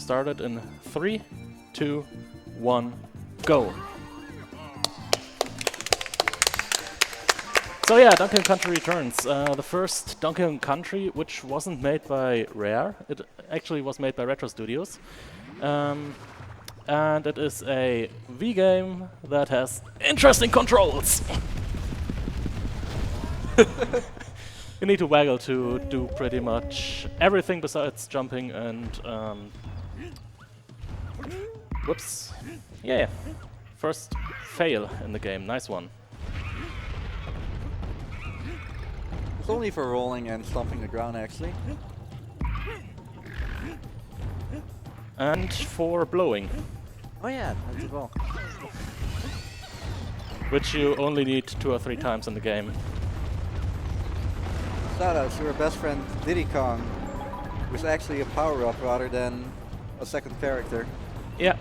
started in 3, 2, 1, go! So yeah, Donkey Kong Country returns. The first Donkey Kong Country, which wasn't made by Rare, it actually was made by Retro Studios. And it is a Wii game that has interesting controls! You need to waggle to do pretty much everything besides jumping and whoops. Yeah. First fail in the game, nice one. It's only for rolling and stomping the ground actually. And for blowing. Oh yeah, that's as well. Which you only need 2 or 3 times in the game. Shoutouts to our best friend Diddy Kong, who's actually a power-up rather than a second character. Yeah.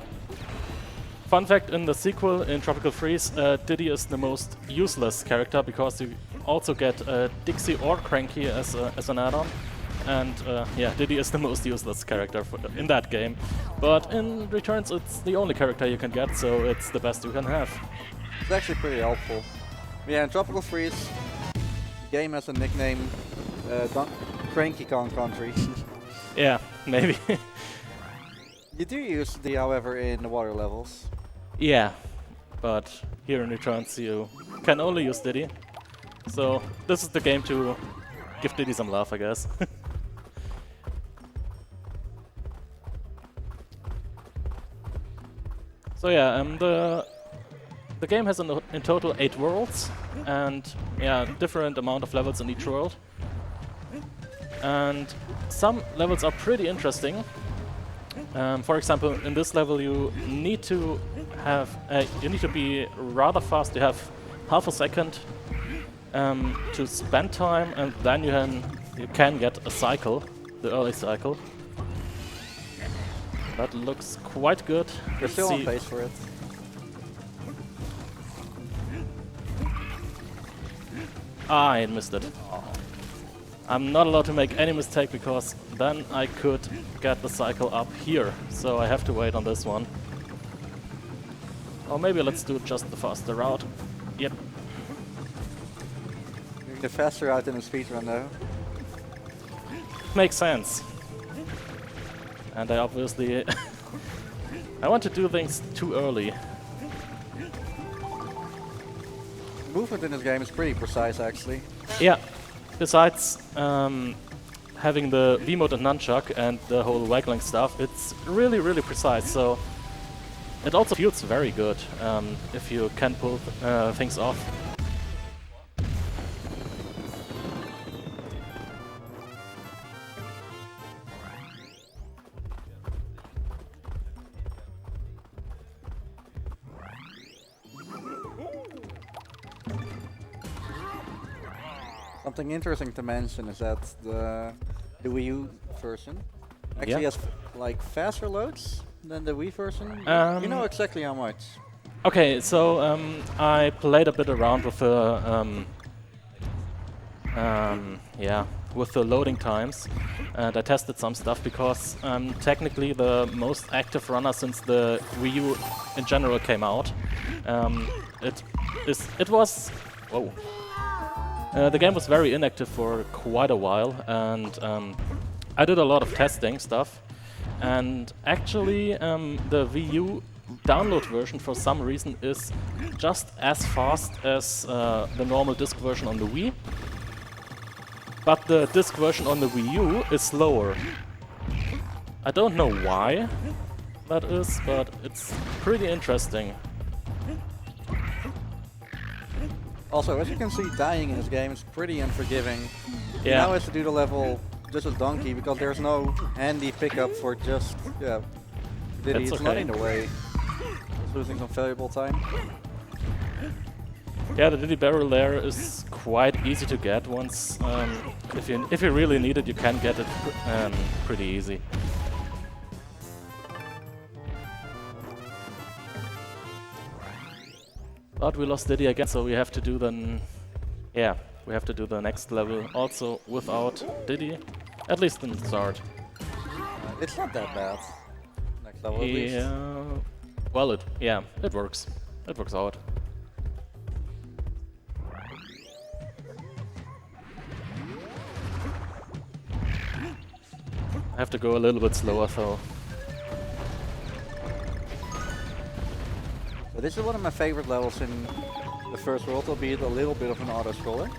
Fun fact, in the sequel, in Tropical Freeze, Diddy is the most useless character because you also get Dixie or Cranky as an add-on. And yeah, Diddy is the most useless character in that game. But in Returns, it's the only character you can get, so it's the best you can have. It's actually pretty helpful. Yeah, in Tropical Freeze, the game has a nickname, Cranky Kong Country. Yeah, maybe. You do use the, however, in the water levels. Yeah, but here in Returns you can only use Diddy. So this is the game to give Diddy some love, I guess. So yeah, the game has in total 8 worlds, and yeah, different amount of levels in each world. And some levels are pretty interesting. For example, in this level you need to be rather fast. You have half a second to spend time, and then you can get a cycle, the early cycle. That looks quite good. You're still on pace for it. Ah, I missed it. I'm not allowed to make any mistake because then I could get the cycle up here. So I have to wait on this one. Or maybe let's do just the faster route. Yep. Doing the faster route in the speedrun though. Makes sense. And I obviously... I want to do things too early. Movement in this game is pretty precise actually. Yeah. Besides having the V-mode and nunchuck and the whole waggling stuff, it's really, really precise. So it also feels very good if you can pull things off. Something interesting to mention is that the Wii U version actually has like faster loads than the Wii version. You know exactly how much? Okay, so I played a bit around with the with the loading times, and I tested some stuff because I'm technically the most active runner since the Wii U in general came out. It was whoa. The game was very inactive for quite a while, and I did a lot of testing stuff. And actually, the Wii U download version for some reason is just as fast as the normal disc version on the Wii. But the disc version on the Wii U is slower. I don't know why that is, but it's pretty interesting. Also, as you can see, dying in this game is pretty unforgiving. Yeah. You now have to do the level just as Donkey because there's no handy pickup for just, Diddy. It's not in the way. It's losing some valuable time. Yeah, the Diddy barrel there is quite easy to get once. If you really need it, you can get it pretty easy. But we lost Diddy again, so we have to do we have to do the next level also without Diddy, at least in the start. It's not that bad. next level at least. Yeah. Well, it works. It works out. I have to go a little bit slower, so. So this is one of my favorite levels in the first world, albeit a little bit of an auto-scroller.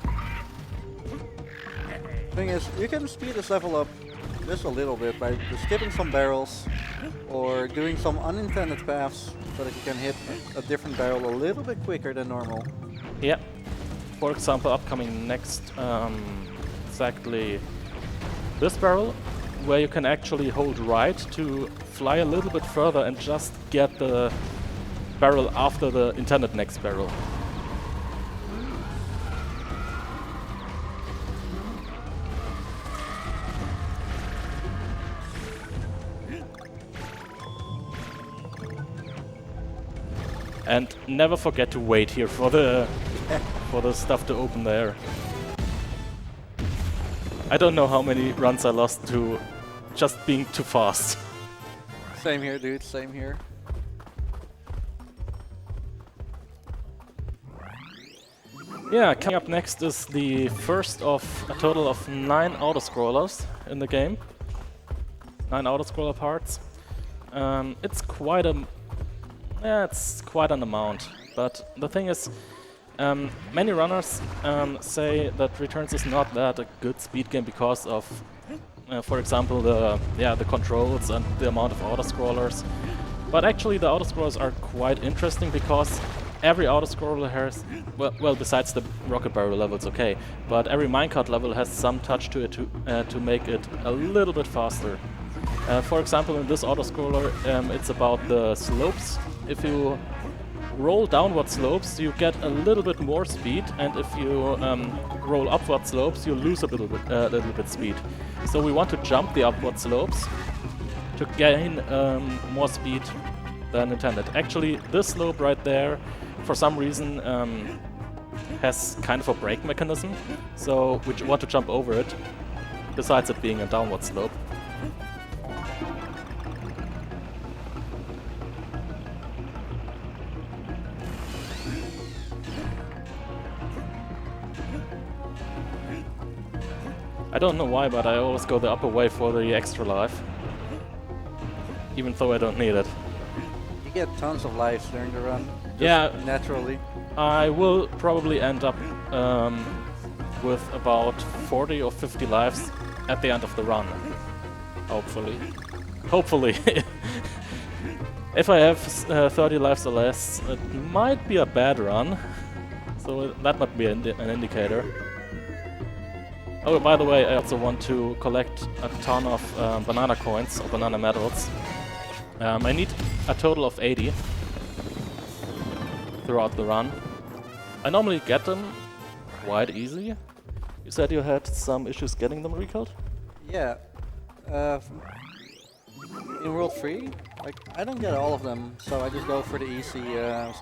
Thing is, you can speed this level up just a little bit by just skipping some barrels or doing some unintended paths so that you can hit a different barrel a little bit quicker than normal. Yeah. For example, upcoming next, exactly this barrel, where you can actually hold right to fly a little bit further and just get the barrel after the intended next barrel. And never forget to wait here for the stuff to open there. I don't know how many runs I lost to just being too fast. Same here, dude. Same here. Yeah, coming up next is the first of a total of 9 autoscrollers in the game. 9 autoscroller parts. It's quite an amount. But the thing is, many runners say that Returns is not that a good speed game because of, for example, the controls and the amount of autoscrollers. But actually, the autoscrollers are quite interesting because every autoscroller has, well, besides the rocket barrel level, it's okay, but every minecart level has some touch to it to make it a little bit faster. For example, in this autoscroller, it's about the slopes. If you roll downward slopes, you get a little bit more speed, and if you roll upward slopes, you lose a little bit speed. So we want to jump the upward slopes to gain more speed than intended. Actually, this slope right there, for some reason, has kind of a brake mechanism, so we want to jump over it, besides it being a downward slope. I don't know why, but I always go the upper way for the extra life, even though I don't need it. You get tons of lives during the run. Yeah, naturally. I will probably end up with about 40 or 50 lives at the end of the run. Hopefully. Hopefully. If I have 30 lives or less, it might be a bad run. So that might be an indicator. Oh, by the way, I also want to collect a ton of banana coins or banana medals. I need a total of 80 throughout the run. I normally get them quite easy. You said you had some issues getting them recalled? Yeah. In World 3, like, I don't get all of them, so I just go for the easy, what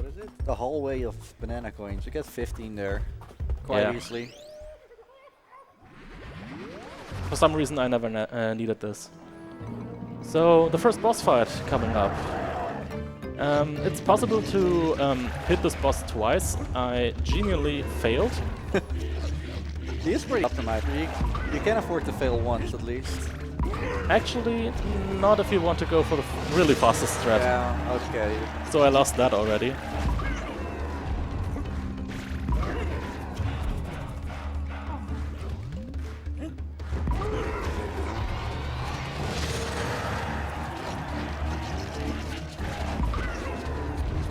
is it? The hallway of banana coins. You get 15 there quite easily. For some reason I never needed this. So, the first boss fight coming up. It's possible to hit this boss twice. I genially failed. He is pretty optimized. You can afford to fail once at least. Actually, not if you want to go for the really fastest strat. Yeah, okay. So I lost that already.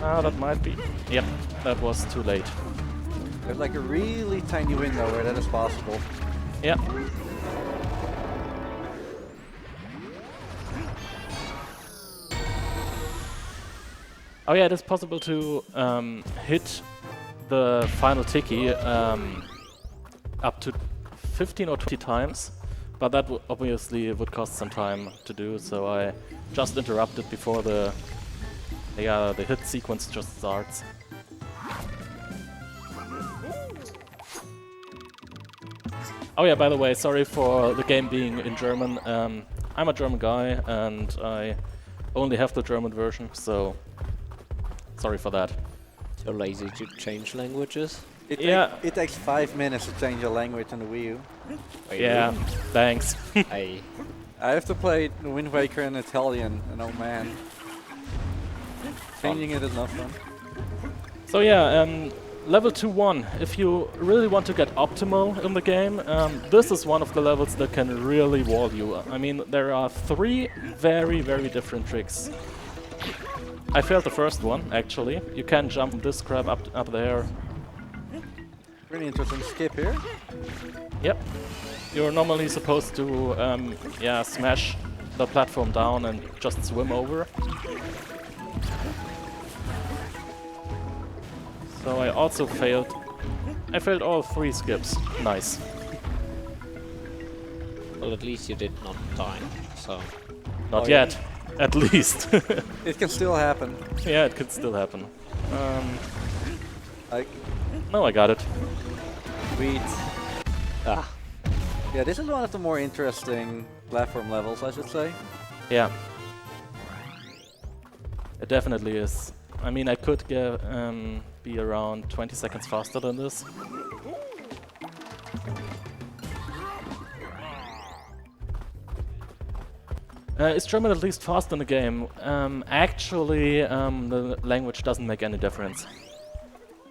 Ah, that might be... Yep, that was too late. There's like a really tiny window where that is possible. Yeah. Oh yeah, it is possible to hit the final tiki up to 15 or 20 times, but that obviously would cost some time to do, so I just interrupted before the hit sequence just starts. Oh yeah, by the way, sorry for the game being in German. I'm a German guy and I only have the German version, so sorry for that. So lazy to change languages. It takes 5 minutes to change a language on the Wii U. Yeah, thanks. I I have to play the Wind Waker in Italian, and oh man. Changing it is not fun. So yeah, level 2-1. If you really want to get optimal in the game, this is one of the levels that can really wall you. I mean, there are 3 very, very different tricks. I failed the first one, actually. You can jump from this crab up there. Really interesting skip here. Yep. You're normally supposed to, yeah, smash the platform down and just swim over. So I also failed. I failed all 3 skips. Nice. well, at least you did not die. So Not Oh, yeah. yet. At least. It can still happen. Yeah, it could still happen. Like, No, I got it. sweet. ah, Yeah, this is one of the more interesting platform levels, I should say. Yeah. It definitely is. I mean, I could get, be around 20 seconds faster than this. Is German at least fast in the game? Actually, the language doesn't make any difference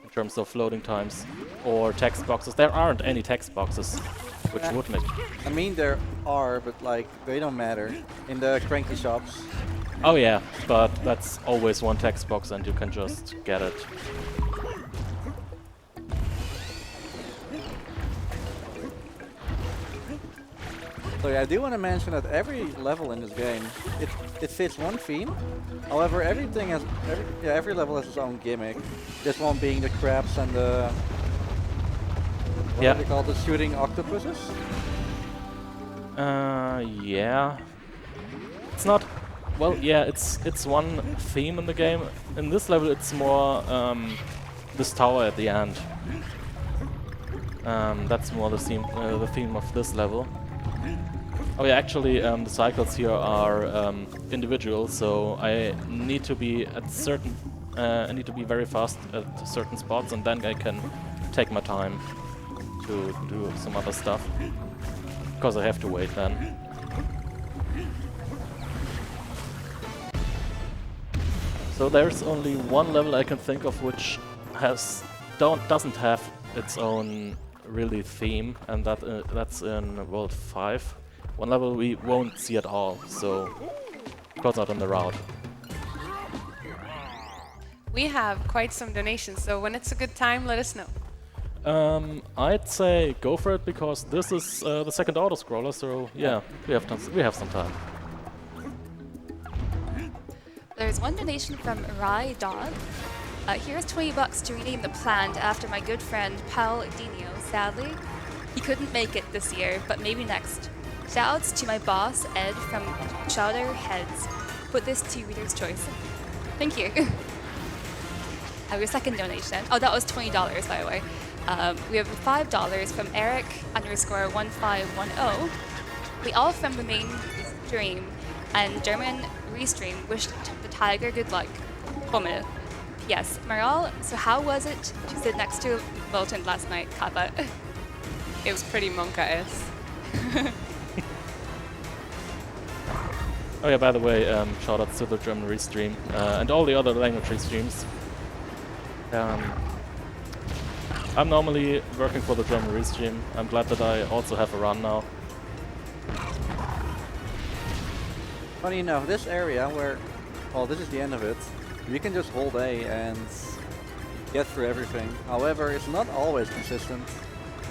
in terms of loading times or text boxes. There aren't any text boxes, which would make. I mean, there are, but like, they don't matter. In the cranky shops. Oh yeah, but that's always one text box and you can just get it. So yeah, I do want to mention that every level in this game, it fits one theme. However, everything has every level has its own gimmick. This one being the crabs and the what are they called? The shooting octopuses. Yeah. It's not. Well, yeah, it's one theme in the game. In this level, it's more this tower at the end. That's more the theme of this level. Oh yeah, actually, the cycles here are individual, so I need to be at certain. I need to be very fast at certain spots, and then I can take my time to do some other stuff. Because I have to wait then. So there's only one level I can think of which doesn't have its own really theme, and that's in World 5. One level we won't see at all, so because not on the route. We have quite some donations, so when it's a good time, let us know. I'd say go for it because this is the second auto scroller, so yeah, we have some time. There's one donation from Rye Dog. Here's $20 to rename the plant after my good friend Paul Dino. Sadly, he couldn't make it this year, but maybe next. Shoutouts to my boss Ed from Chowder Heads. Put this to reader's choice. Thank you. Have your second donation. Oh, that was $20 by the way. We have $5 from Eric_1510. We all from the main stream and German restream wished the tiger good luck. Hummel. Yes, Maral, so how was it to sit next to Volton last night, Kappa? It was pretty monka-esque. Oh yeah, by the way, shoutouts to the German restream and all the other language restreams. I'm normally working for the German restream. I'm glad that I also have a run now. Funny enough, this area where, well, this is the end of it. You can just hold A and get through everything. However, it's not always consistent.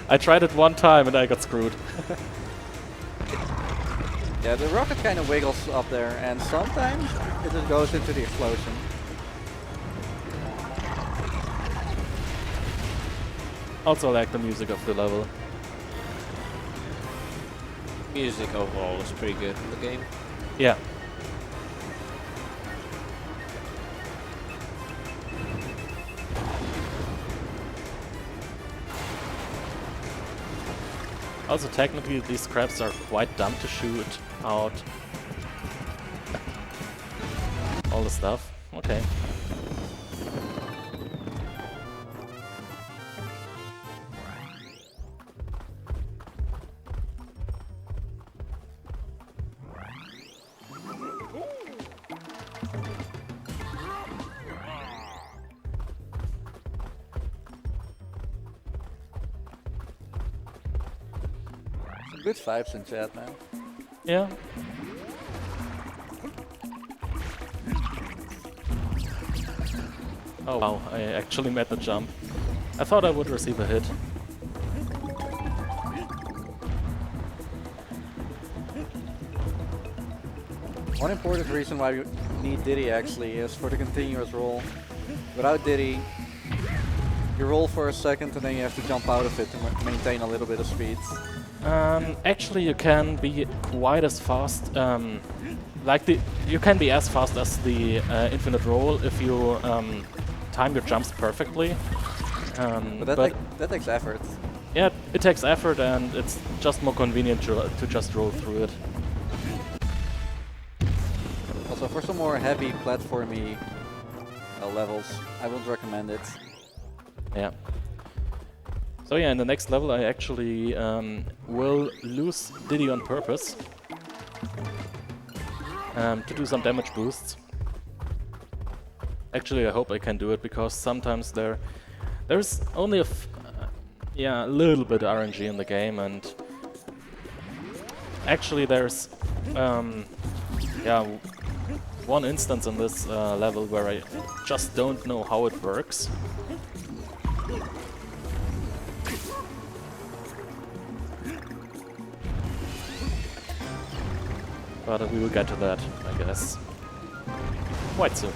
I tried it one time and I got screwed. Yeah, the rocket kind of wiggles up there, and sometimes it just goes into the explosion. Also like the music of the level. music overall is pretty good in the game. Yeah. Also, technically, these crabs are quite dumb to shoot out the stuff. Okay. Some good vibes in chat, man. Yeah. Oh wow, I actually made the jump. I thought I would receive a hit. One important reason why you need Diddy actually is for the continuous roll. Without Diddy, you roll for a second and then you have to jump out of it to maintain a little bit of speed. Actually, you can be quite as fast. You can be as fast as the infinite roll if you time your jumps perfectly. But that takes effort. Yeah, it takes effort, and it's just more convenient to just roll through it. Also, for some more heavy platformy levels, I would recommend it. Yeah. So yeah, in the next level I actually will lose Diddy on purpose to do some damage boosts. Actually, I hope I can do it because sometimes there's only a little bit RNG in the game, and actually there's one instance in this level where I just don't know how it works. But we will get to that, I guess, quite soon.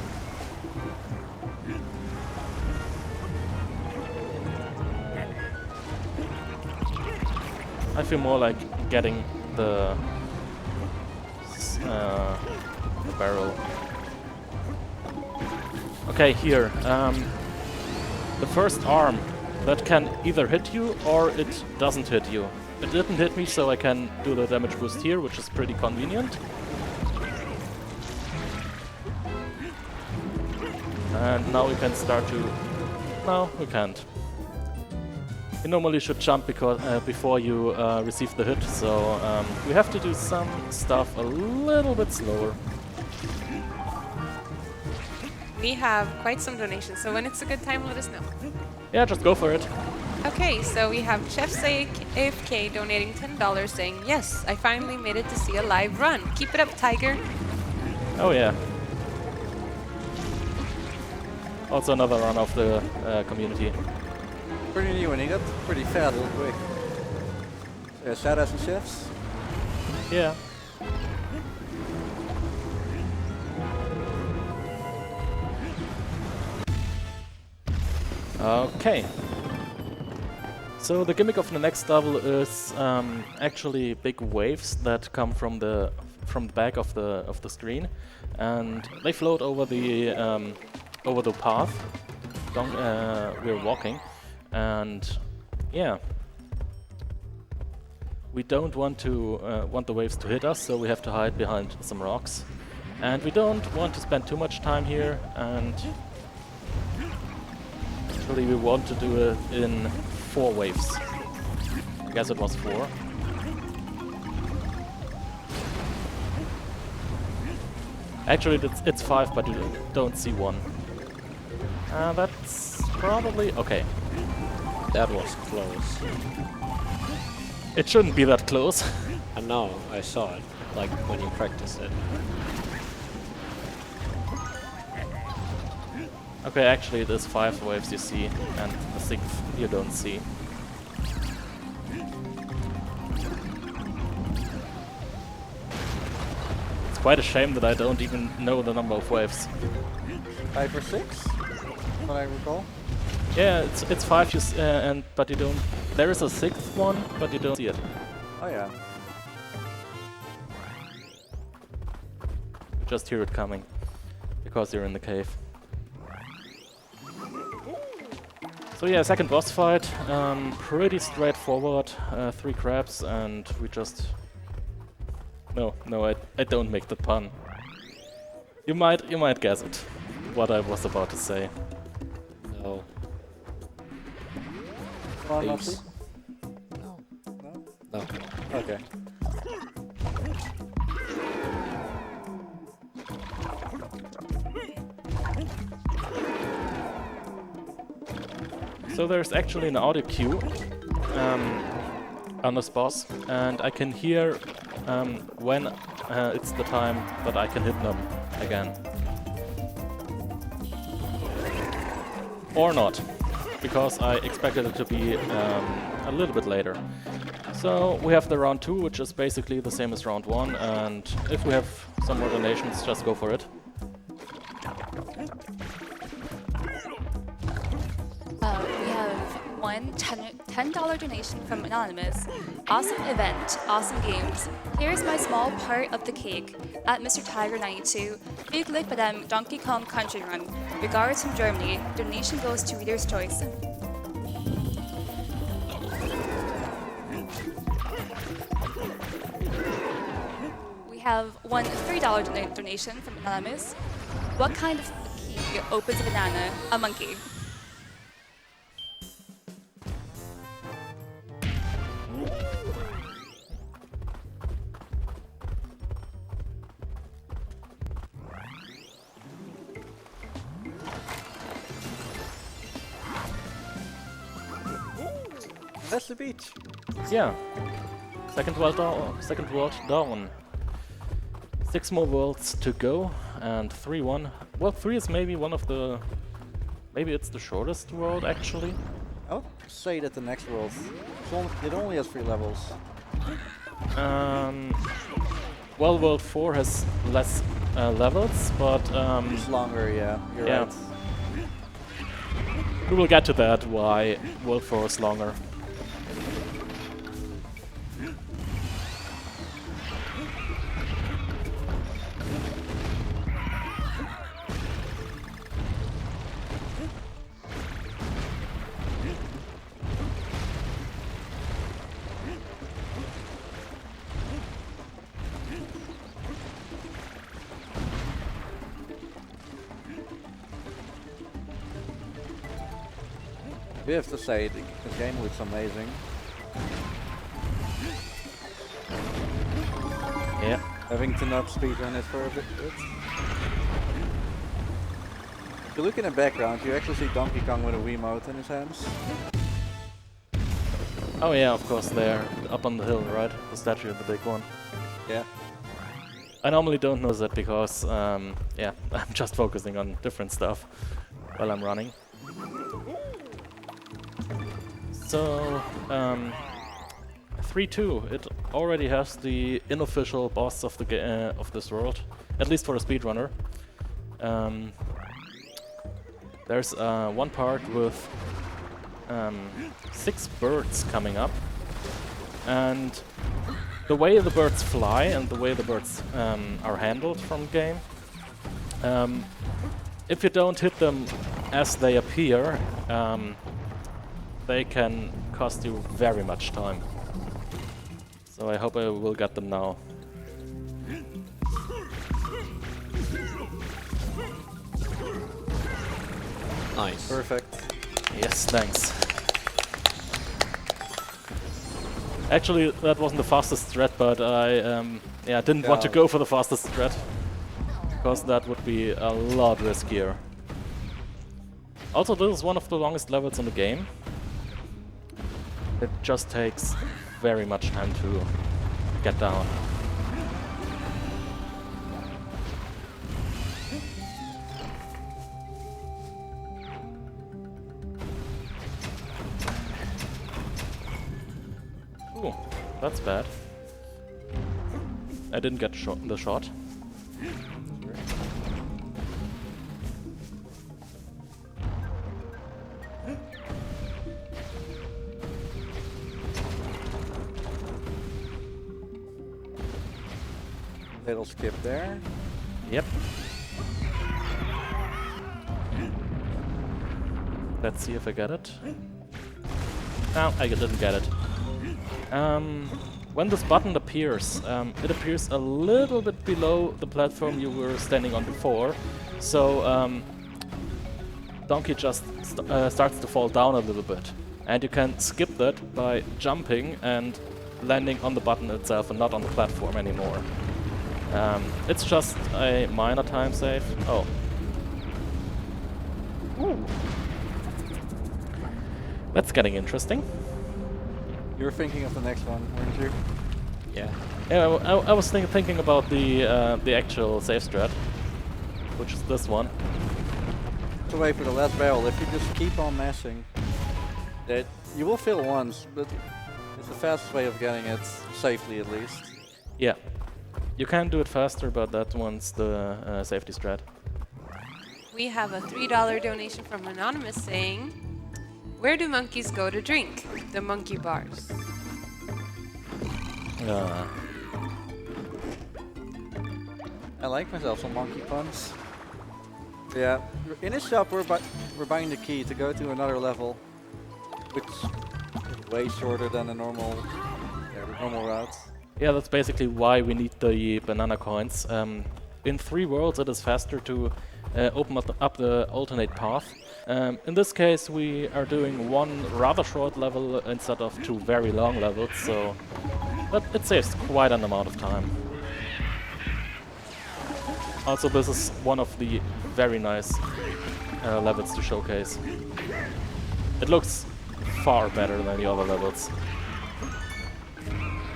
I feel more like getting the barrel. Okay, here. The first arm that can either hit you or it doesn't hit you. It didn't hit me, so I can do the damage boost here, which is pretty convenient. And now we can start to... No, we can't. You normally should jump before you receive the hit, so we have to do some stuff a little bit slower. We have quite some donations, so when it's a good time, let us know. Yeah, just go for it. Okay, so we have Chef AFK donating $10 saying, yes, I finally made it to see a live run. Keep it up, Tiger. Oh yeah. Also another run of the community. Pretty new and he got pretty fat real quick. Shout out to chefs. Yeah. Okay. So the gimmick of the next level is actually big waves that come from the back of the screen, and they float over the path we're walking, and yeah, we don't want the waves to hit us, so we have to hide behind some rocks, and we don't want to spend too much time here, and actually we want to do it in 4 waves. I guess it was 4. Actually, it's 5, but you don't see 1. That's probably... okay. That was close. It shouldn't be that close. I know, I saw it, like when you practiced it. Okay, actually it is 5 waves you see, and the 6th you don't see. It's quite a shame that I don't even know the number of waves. 5 or 6, what I recall. Yeah, it's 5, but you don't... There is a 6th one, but you don't see it. Oh yeah. You just hear it coming, because you're in the cave. So yeah, second boss fight, pretty straightforward, 3 crabs, and we just... No, I don't make the pun. You might guess it. What I was about to say. No. Come on, Please. Lofty. No. No? No. Okay. So there's actually an audio cue on this boss, and I can hear when it's the time that I can hit them again. Or not, because I expected it to be a little bit later. So we have the round 2, which is basically the same as round 1, and if we have some more donations, just go for it. We have one $10 donation from Anonymous. Awesome event, awesome games. Here's my small part of the cake. At mrtiger92, big lick for them Donkey Kong Country Run. Regards from Germany. Donation goes to Reader's Choice. We have one $3 donation from Anonymous. What kind of key opens a banana? A monkey. That's the beach. Yeah. Second world down. 6 more worlds to go, and 3-1. Well, 3 is maybe one of the... Maybe it's the shortest world, actually. I would say that the next world, it only has 3 levels. Well, World 4 has less levels, but... It's longer, yeah. You're yeah. right. We will get to that, why World 4 is longer. We have to say, the game looks amazing. Yeah. Having to not speedrun it for a bit. If you look in the background, you actually see Donkey Kong with a Wiimote in his hands. Oh yeah, of course, there, up on the hill, right? The statue, the big one. Yeah. I normally don't notice that because, yeah, I'm just focusing on different stuff while I'm running. So, 3-2. It already has the unofficial boss of the of this world, at least for a speedrunner. There's one part with 6 birds coming up, and the way the birds fly and the way the birds are handled from the game, if you don't hit them as they appear, they can cost you very much time. So I hope I will get them now. Nice. Perfect. Yes, thanks. Actually, that wasn't the fastest thread, but I yeah, didn't want to go for the fastest thread, because that would be a lot riskier. Also, this is one of the longest levels in the game. It just takes very much time to get down. Ooh, that's bad. I didn't get the shot. Little skip there. Yep. Let's see if I get it. No, I didn't get it. when this button appears, it appears a little bit below the platform you were standing on before. So Donkey just starts to fall down a little bit. And you can skip that by jumping and landing on the button itself and not on the platform anymore. It's just a minor time save. Oh. Ooh. That's getting interesting. You were thinking of the next one, weren't you? Yeah. Yeah, I was thinking about the actual save strat, which is this one. To wait for the last barrel. If you just keep on mashing, that you will fail once, but it's the fastest way of getting it safely, at least. Yeah, you can do it faster, but that one's the safety strat. We have a $3 donation from Anonymous saying, "Where do monkeys go to drink? The monkey bars." I like myself some monkey puns. Yeah, in this shop we're buying the key to go to another level, which is way shorter than the normal routes. Yeah, that's basically why we need the banana coins. In 3 worlds it is faster to open up the alternate path. In this case we are doing 1 rather short level instead of 2 very long levels, so but it saves quite an amount of time. Also, this is one of the very nice levels to showcase. It looks far better than the other levels.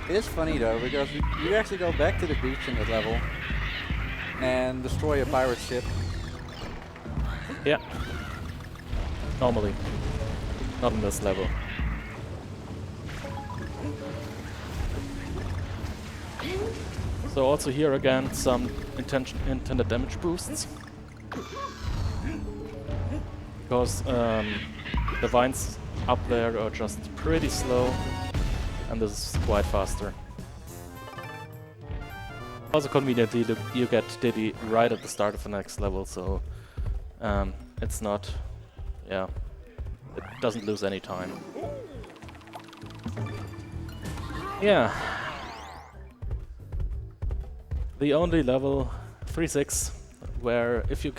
It is funny though, because you actually go back to the beach in that level and destroy a pirate ship. Yeah. Normally. Not in this level. So also here again some intended damage boosts. Because the vines up there are just pretty slow and this is quite faster. Also conveniently you get Diddy right at the start of the next level, so it's not, yeah, it doesn't lose any time. Yeah. The only level 3-6 where if you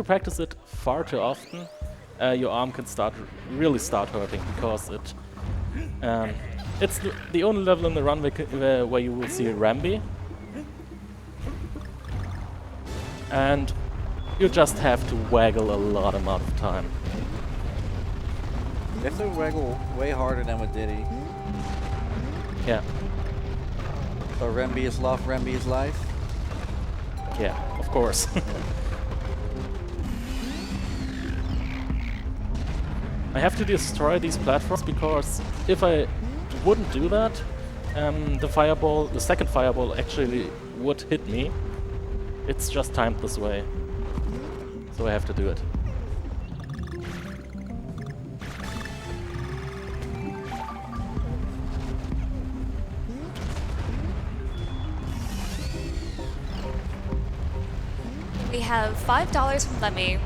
practice it far too often, your arm can really start hurting, because it's the only level in the run where you will see Rambi, and you just have to waggle a lot amount of time. You have to waggle way harder than with Diddy. Yeah. So Rambi is love, Rambi is life. Yeah, of course. I have to destroy these platforms, because if I wouldn't do that, the second fireball actually would hit me. It's just timed this way. So I have to do it. We have $5 from Lemmy.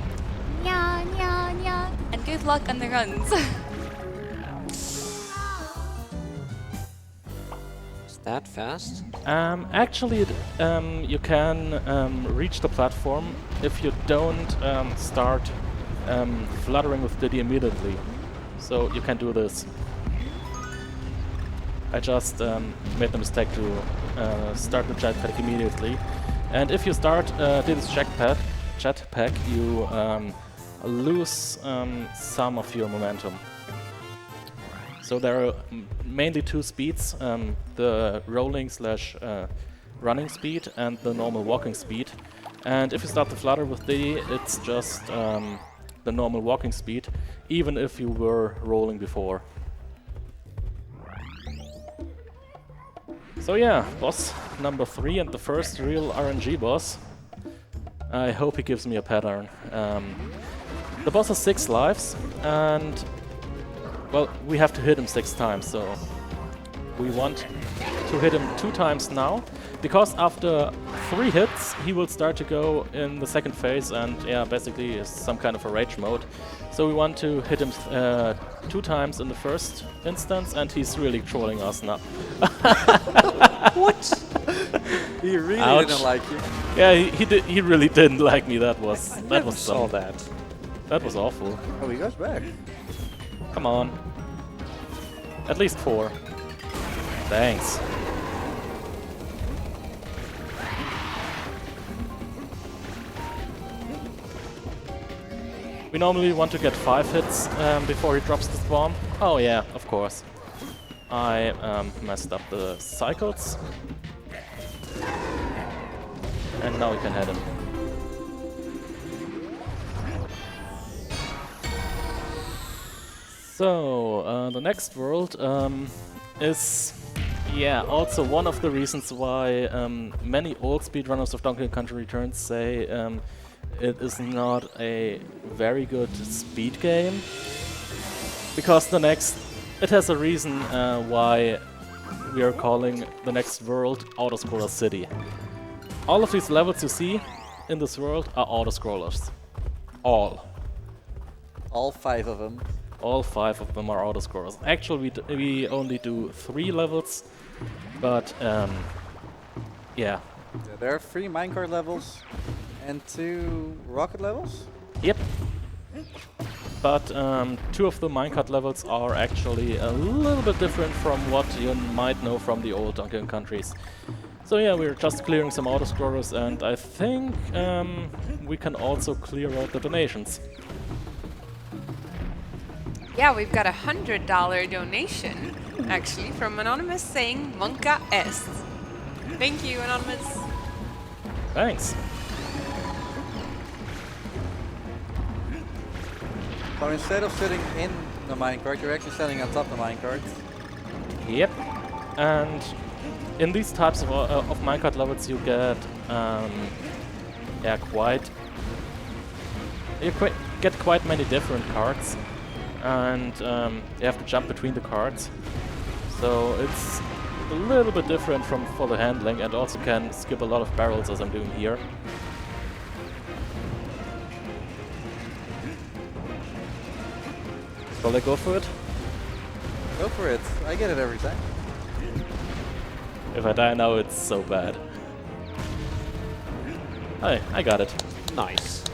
Nya, nya, nya. And good luck on the runs. Is that fast? Actually, you can reach the platform if you don't start fluttering with Diddy immediately. So you can do this. I just made the mistake to start the jetpack immediately. And if you start Diddy's jetpack, you lose some of your momentum. So there are mainly 2 speeds, the rolling / running speed and the normal walking speed. And if you start the flutter with Diddy, it's just the normal walking speed, even if you were rolling before. So yeah, boss number 3 and the first real RNG boss. I hope he gives me a pattern. The boss has 6 lives, and well, we have to hit him 6 times, so we want to hit him 2 times now, because after 3 hits he will start to go in the second phase and yeah, basically is some kind of a rage mode. So we want to hit him 2 times in the first instance, and he's really trolling us now. What? He really Ouch. didn't like you. Yeah, he really didn't like me. That was Saw that. That was awful. Oh, he goes back. Come on. At least 4. Thanks. We normally want to get 5 hits before he drops this bomb. Oh yeah, of course. I messed up the cycles. And now we can hit him. So, the next world is, yeah, also one of the reasons why many old speedrunners of Donkey Kong Country Returns say it is not a very good speed game. Because it has a reason why we are calling the next world Autoscroller City. All of these levels you see in this world are autoscrollers. All 5 of them. All 5 of them are autoscrollers. Actually, we only do 3 levels, but yeah. Yeah, there are 3 minecart levels and 2 rocket levels. Yep. But 2 of the minecart levels are actually a little bit different from what you might know from the old Donkey Kong countries. So yeah, we're just clearing some autoscrollers, and I think we can also clear out the donations. Yeah, we've got $100 donation, actually, from Anonymous saying Monka est. Thank you, Anonymous. Thanks. So instead of sitting in the minecart, you're actually standing on top of the minecart. Yep. And in these types of minecart levels, you get get quite many different carts, and you have to jump between the carts. So it's a little bit different for the handling, and also can skip a lot of barrels as I'm doing here. Shall I go for it? Go for it. I get it every time. If I die now, it's so bad. Hey, I got it. Nice.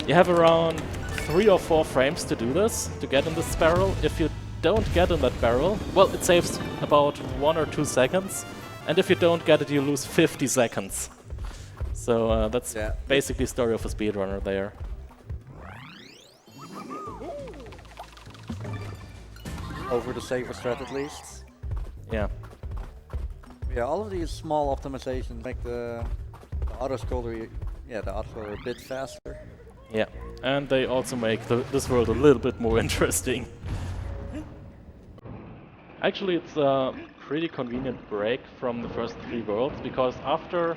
You have around 3 or 4 frames to do this, to get in this barrel. If you don't get in that barrel, well, it saves about 1 or 2 seconds. And if you don't get it, you lose 50 seconds. So that's basically the story of a speedrunner there. Over the safer strat at least. Yeah. Yeah, all of these small optimizations make the autoscroller, a bit faster. Yeah, and they also make this world a little bit more interesting. Actually, it's a pretty convenient break from the first 3 worlds, because after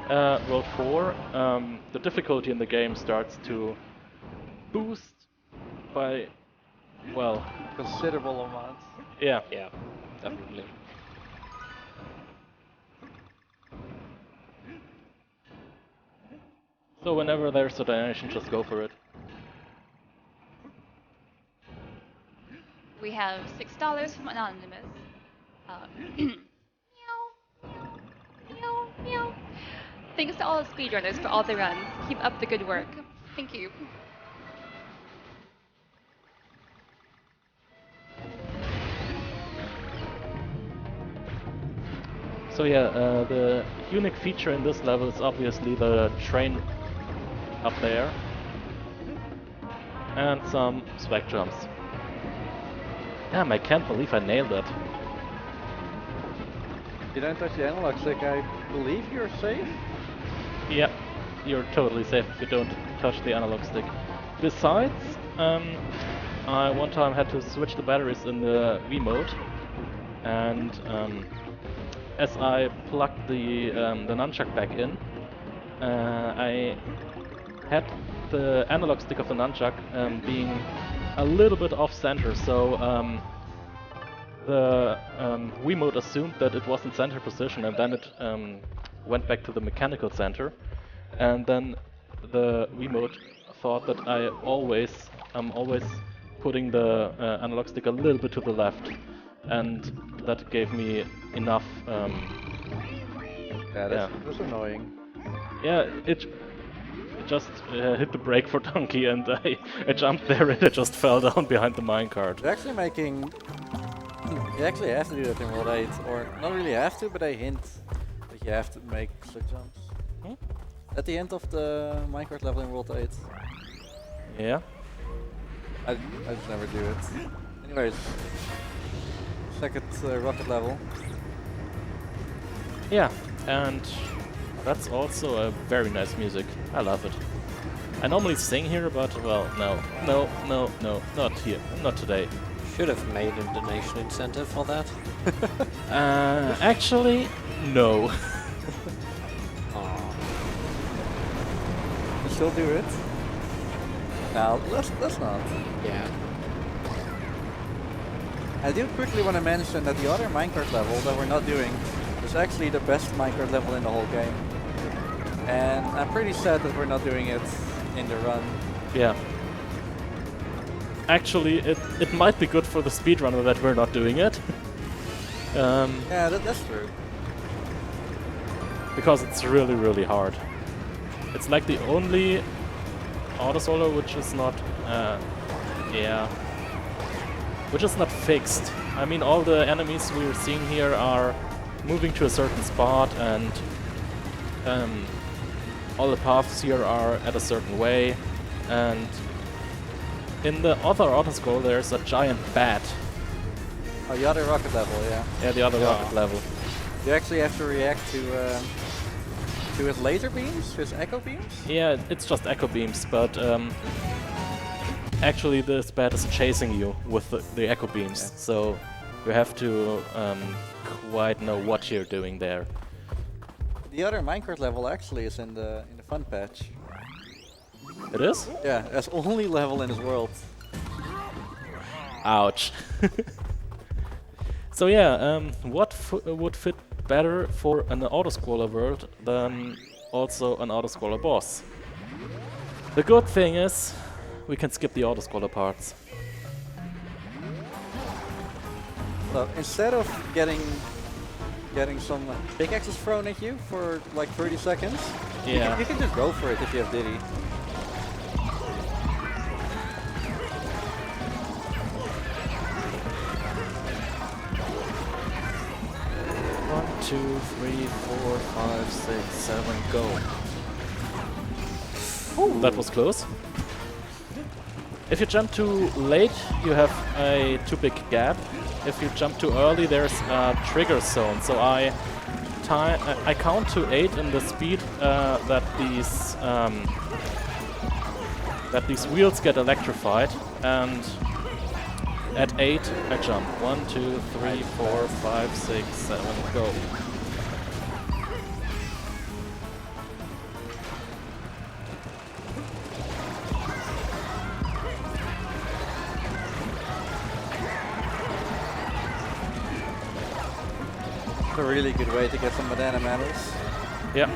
World 4, the difficulty in the game starts to boost by, well, Considerable amounts. yeah. Yeah, definitely. So whenever there's a donation, just go for it. We have $6 from Anonymous. Meow, meow, meow. Thanks to all the speedrunners for all the runs. Keep up the good work. Thank you. So yeah, the unique feature in this level is obviously the train up there. And some swag jumps. Damn, I can't believe I nailed it. You don't touch the analog stick, I believe you're safe? Yep, you're totally safe if you don't touch the analog stick. Besides, I one time had to switch the batteries in the Wii mode, and as I plugged the nunchuck back in, I had the analog stick of the nunchuck being a little bit off center, so the Wiimote assumed that it was in center position, and then it went back to the mechanical center, and then the Wiimote thought that I'm always putting the analog stick a little bit to the left, and that gave me enough. Yeah, that's annoying. Yeah, it just hit the brake for Donkey, and I jumped there and I just fell down behind the minecart. They're actually making... You actually have to do that in World 8, or not really have to, but they hint that you have to make slick jumps. Hmm? At the end of the minecart level in World 8. Yeah. I just never do it. Anyways, second rocket level. Yeah, and that's also a very nice music. I love it. I normally sing here, but well, no, not here, not today. Should have made a donation incentive for that. Actually, no. Aw. You still do it? Now, let's not. Yeah. I do quickly want to mention that the other minecart level that we're not doing is actually the best minecart level in the whole game. And I'm pretty sad that we're not doing it in the run. Yeah. Actually, it might be good for the speedrunner that we're not doing it. Yeah, that's true. Because it's really, really hard. It's like the only autosolo which is not, which is not fixed. I mean, all the enemies we're seeing here are moving to a certain spot, and all the paths here are at a certain way, and in the other autoscroll there's a giant bat. Oh, the other rocket level, yeah. Yeah, the other rocket level. You actually have to react to his laser beams, his echo beams? Yeah, it's just echo beams, but actually this bat is chasing you with the echo beams, yeah. so you have to quite know what you're doing there. The other minecart level actually is in the fun patch. It is? Yeah, that's only level in this world. Ouch. So yeah, what would fit better for an autoscroller world than also an autoscroller boss? The good thing is, we can skip the autoscroller parts. So instead of getting some pickaxes thrown at you for like 30 seconds, Yeah. you can just go for it if you have Diddy. 2, 3, 4, 5, 6, 7, go. Ooh, that was close. If you jump too late, you have a too big gap. If you jump too early, there's a trigger zone. So I count to 8 in the speed that these wheels get electrified, and at 8 I jump. 1, 2, 3, 4, 5, 6, 7, go. A really good way to get some banana medals. Yeah.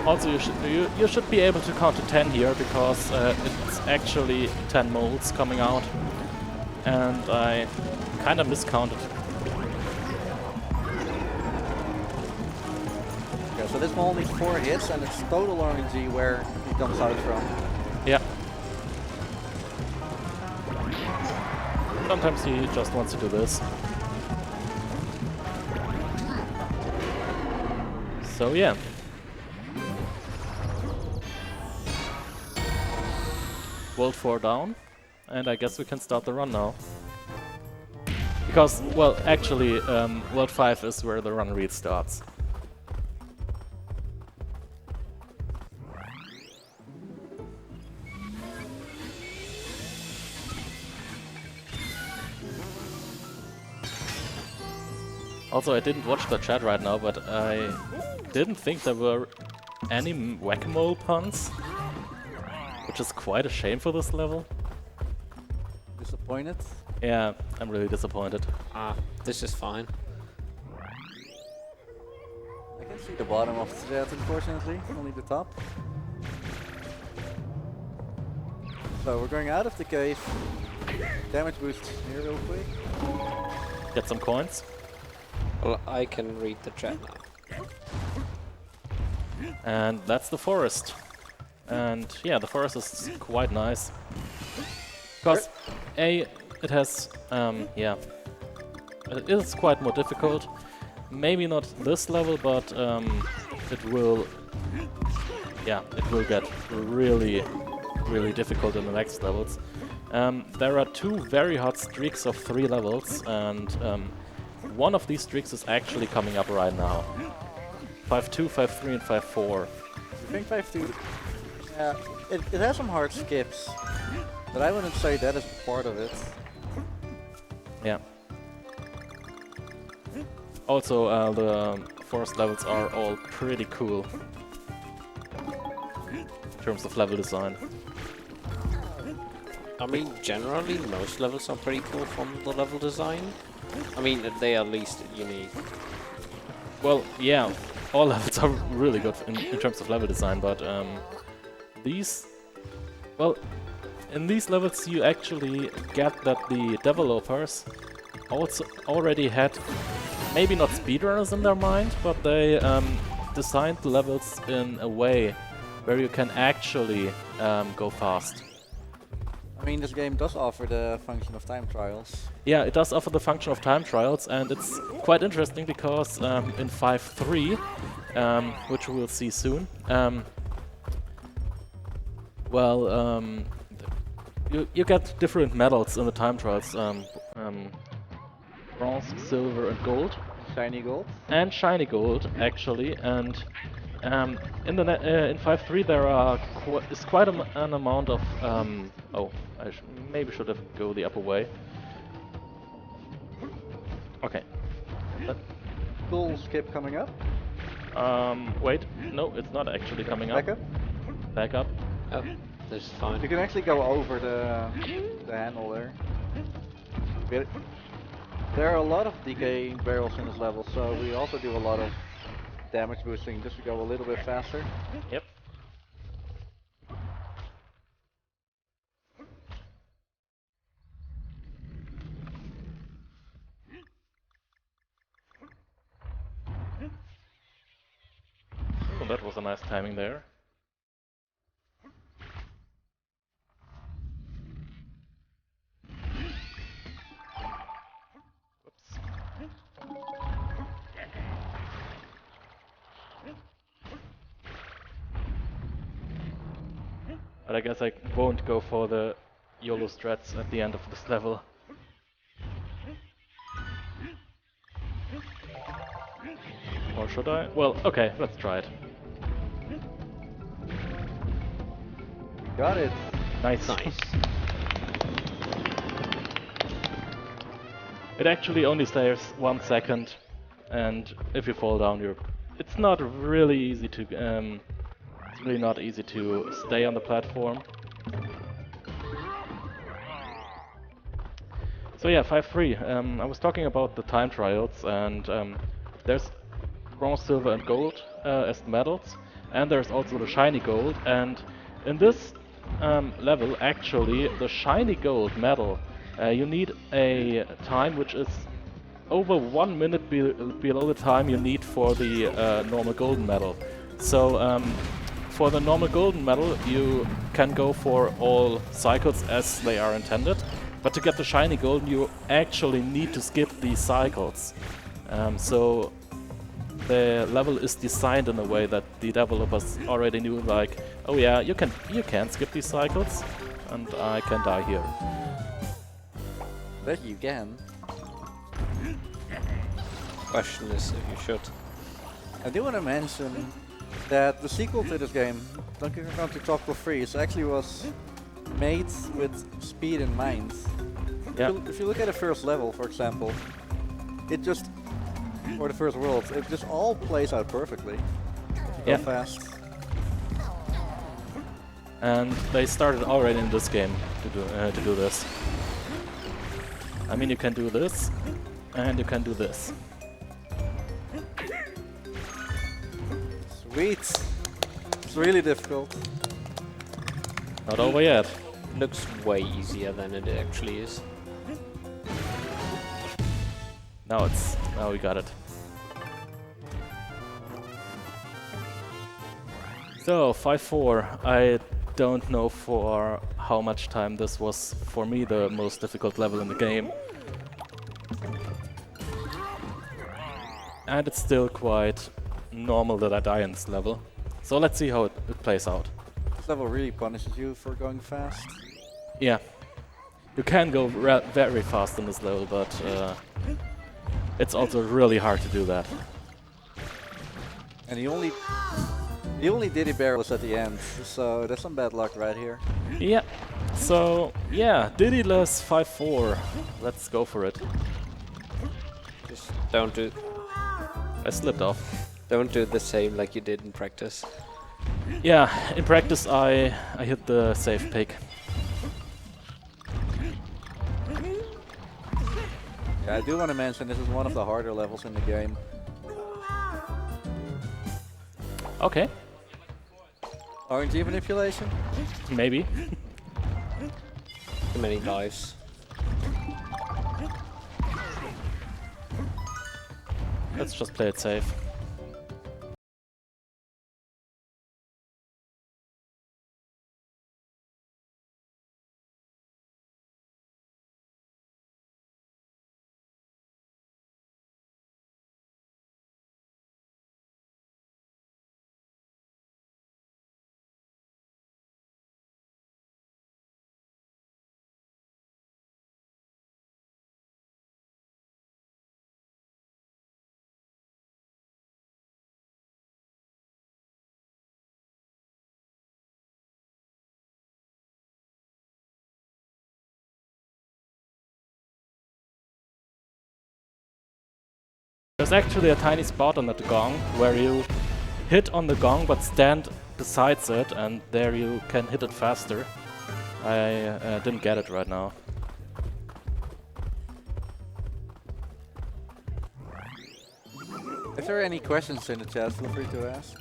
Also, you should be able to count to 10 here, because it's actually 10 molds coming out, and I kind of miscounted. Okay, so this mold needs 4 hits, and it's total RNG where he comes out from. Yeah. Sometimes he just wants to do this. So yeah. World 4 down, and I guess we can start the run now. Because, well, actually, World 5 is where the run really starts. Also, I didn't watch the chat right now, but I didn't think there were any whack-a-mole puns, which is quite a shame for this level. Disappointed? Yeah, I'm really disappointed. This is fine. I can see the bottom of that, unfortunately, only the top. So we're going out of the cave. Damage boost here real quick. Get some coins. Well, I can read the chat now. And that's the forest. And yeah, the forest is quite nice. Because it has, yeah, it is quite more difficult. Maybe not this level, but it will, yeah, it will get really, really difficult in the next levels. There are 2 very hard streaks of 3 levels, and one of these streaks is actually coming up right now. 5-2, 5-3, and 5-4. I think 5-2. Yeah, it has some hard skips, but I wouldn't say that is part of it. Yeah. Also, the forest levels are all pretty cool in terms of level design. I mean, generally, most levels are pretty cool from the level design. I mean, they are at least unique. Well, yeah, all levels are really good in terms of level design, but these, well, in these levels you actually get that the developers also already had maybe not speedrunners in their mind, but they designed the levels in a way where you can actually go fast. I mean, this game does offer the function of time trials. Yeah, it does offer the function of time trials, and it's quite interesting because in 5.3, which we will see soon, well, you get different medals in the time trials, bronze, silver, and gold. Shiny gold. And shiny gold, actually, and in 5.3 there are is quite an amount of oh, I maybe should have go the upper way. Okay. Cool skip coming up. Wait, no, it's not actually coming up. Back up. Back up. Oh, this is fine. You can actually go over the handle there. Get it? There are a lot of decay barrels in this level, so we also do a lot of damage boosting just to go a little bit faster. Yep. Oh, that was a nice timing there. Whoops. But I guess I won't go for the YOLO strats at the end of this level. Or should I? Well, okay, let's try it. Got it. Nice. Nice. It actually only saves 1 second, and if you fall down, it's not really easy to it's really not easy to stay on the platform. So yeah, 5.3. I was talking about the time trials, and there's bronze, silver, and gold as the medals, and there's also the shiny gold. And in this level, actually, the shiny gold medal, you need a time which is over 1 minute below the time you need for the normal golden medal. So for the normal golden medal, you can go for all cycles as they are intended. But to get the shiny golden, you actually need to skip these cycles. So the level is designed in a way that the developers already knew, like, oh yeah, you can skip these cycles, and I can die here. Bet you can. Question is if you should. I do want to mention that the sequel to this game, Donkey Kong Country Tropical Freeze, actually was made with speed in mind. Yeah. If you look at the first level, for example, it just, or the first world, it just all plays out perfectly. If you go fast. And they started already in this game to do this. I mean, you can do this, and you can do this. Sweet. It's really difficult. Not over yet. Looks way easier than it actually is. Now we got it. So 5-4. I don't know for how much time this was for me the most difficult level in the game. And it's still quite normal that I die in this level. So let's see how it plays out. This level really punishes you for going fast. Yeah. You can go very fast in this level, but it's also really hard to do that. And the only Diddy Bear was at the end, so there's some bad luck right here. Yeah. So yeah, Diddy-less 5-4. Let's go for it. Just don't do I slipped off. don't do the same like you did in practice. Yeah, in practice I hit the safe pick. Yeah, I do want to mention this is one of the harder levels in the game. Okay, RNG manipulation? maybe. Too many dives. Let's just play it safe. There's actually a tiny spot on the gong where you hit on the gong but stand besides it, and there you can hit it faster. I didn't get it right now. If there are any questions in the chat, feel free to ask.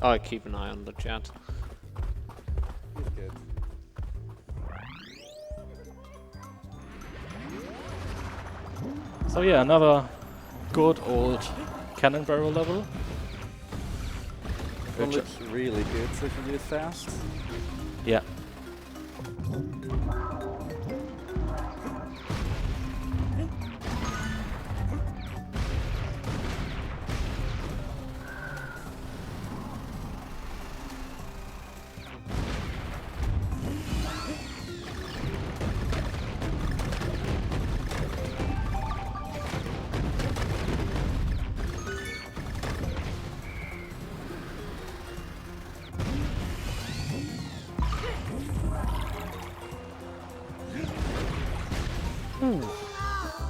I keep an eye on the chat. He's good. So yeah, another good old cannon barrel level. This one looks really good if you do it fast. Yeah.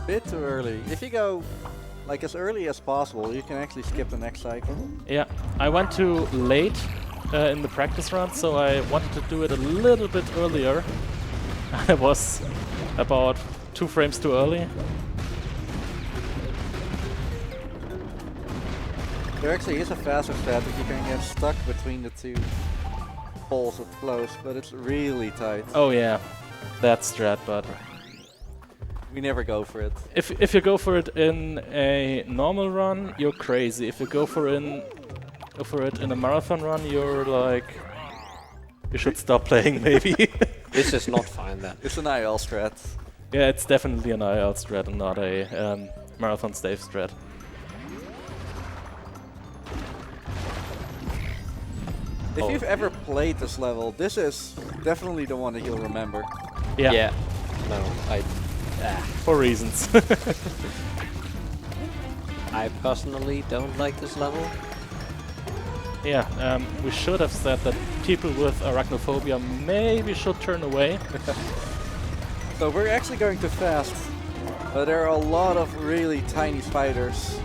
Bit too early. If you go like as early as possible, you can actually skip the next cycle. Yeah, I went too late in the practice run, so I wanted to do it a little bit earlier. I was about 2 frames too early. There actually is a faster strat that you can get stuck between the two poles of close, but it's really tight. Oh yeah, that's strat, but We never go for it. if you go for it in a normal run, you're crazy. If you go for it in a marathon run, you're like, you should stop playing maybe. This is not fine then. It's an IL strat. Yeah, it's definitely an IL strat and not a marathon stave strat. If you've ever played this level, this is definitely the one that you'll remember. Yeah, No, for reasons. I personally don't like this level. Yeah, we should have said that people with arachnophobia maybe should turn away. So we're actually going too fast. But there are a lot of really tiny spiders.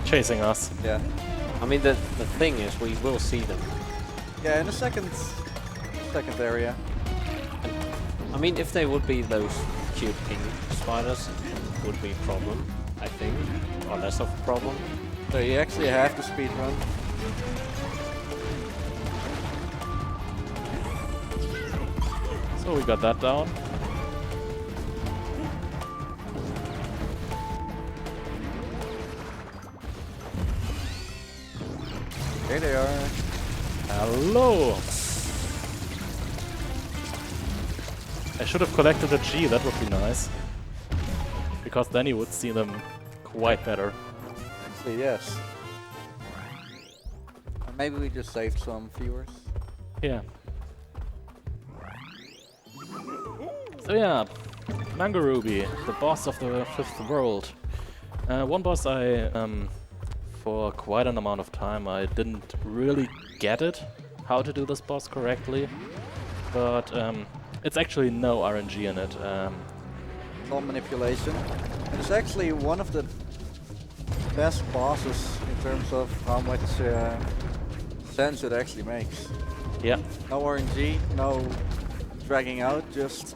Chasing us. Yeah. I mean, the thing is, we will see them. Yeah, in a second second area. I mean, if they would be those cute pink spiders, it would be a problem, I think, or less of a problem. So you actually have to speed run. So we got that down. Here they are. Hello! I should have collected a G, that would be nice. Because then you would see them quite better. Actually, yes. Maybe we just saved some viewers. Yeah. So yeah, Mango Ruby, the boss of the 5th world. One boss for quite an amount of time I didn't really get it, how to do this boss correctly. But it's actually no RNG in it. It's all manipulation. And it's actually one of the best bosses in terms of how much sense it actually makes. Yeah. No RNG, no dragging out, just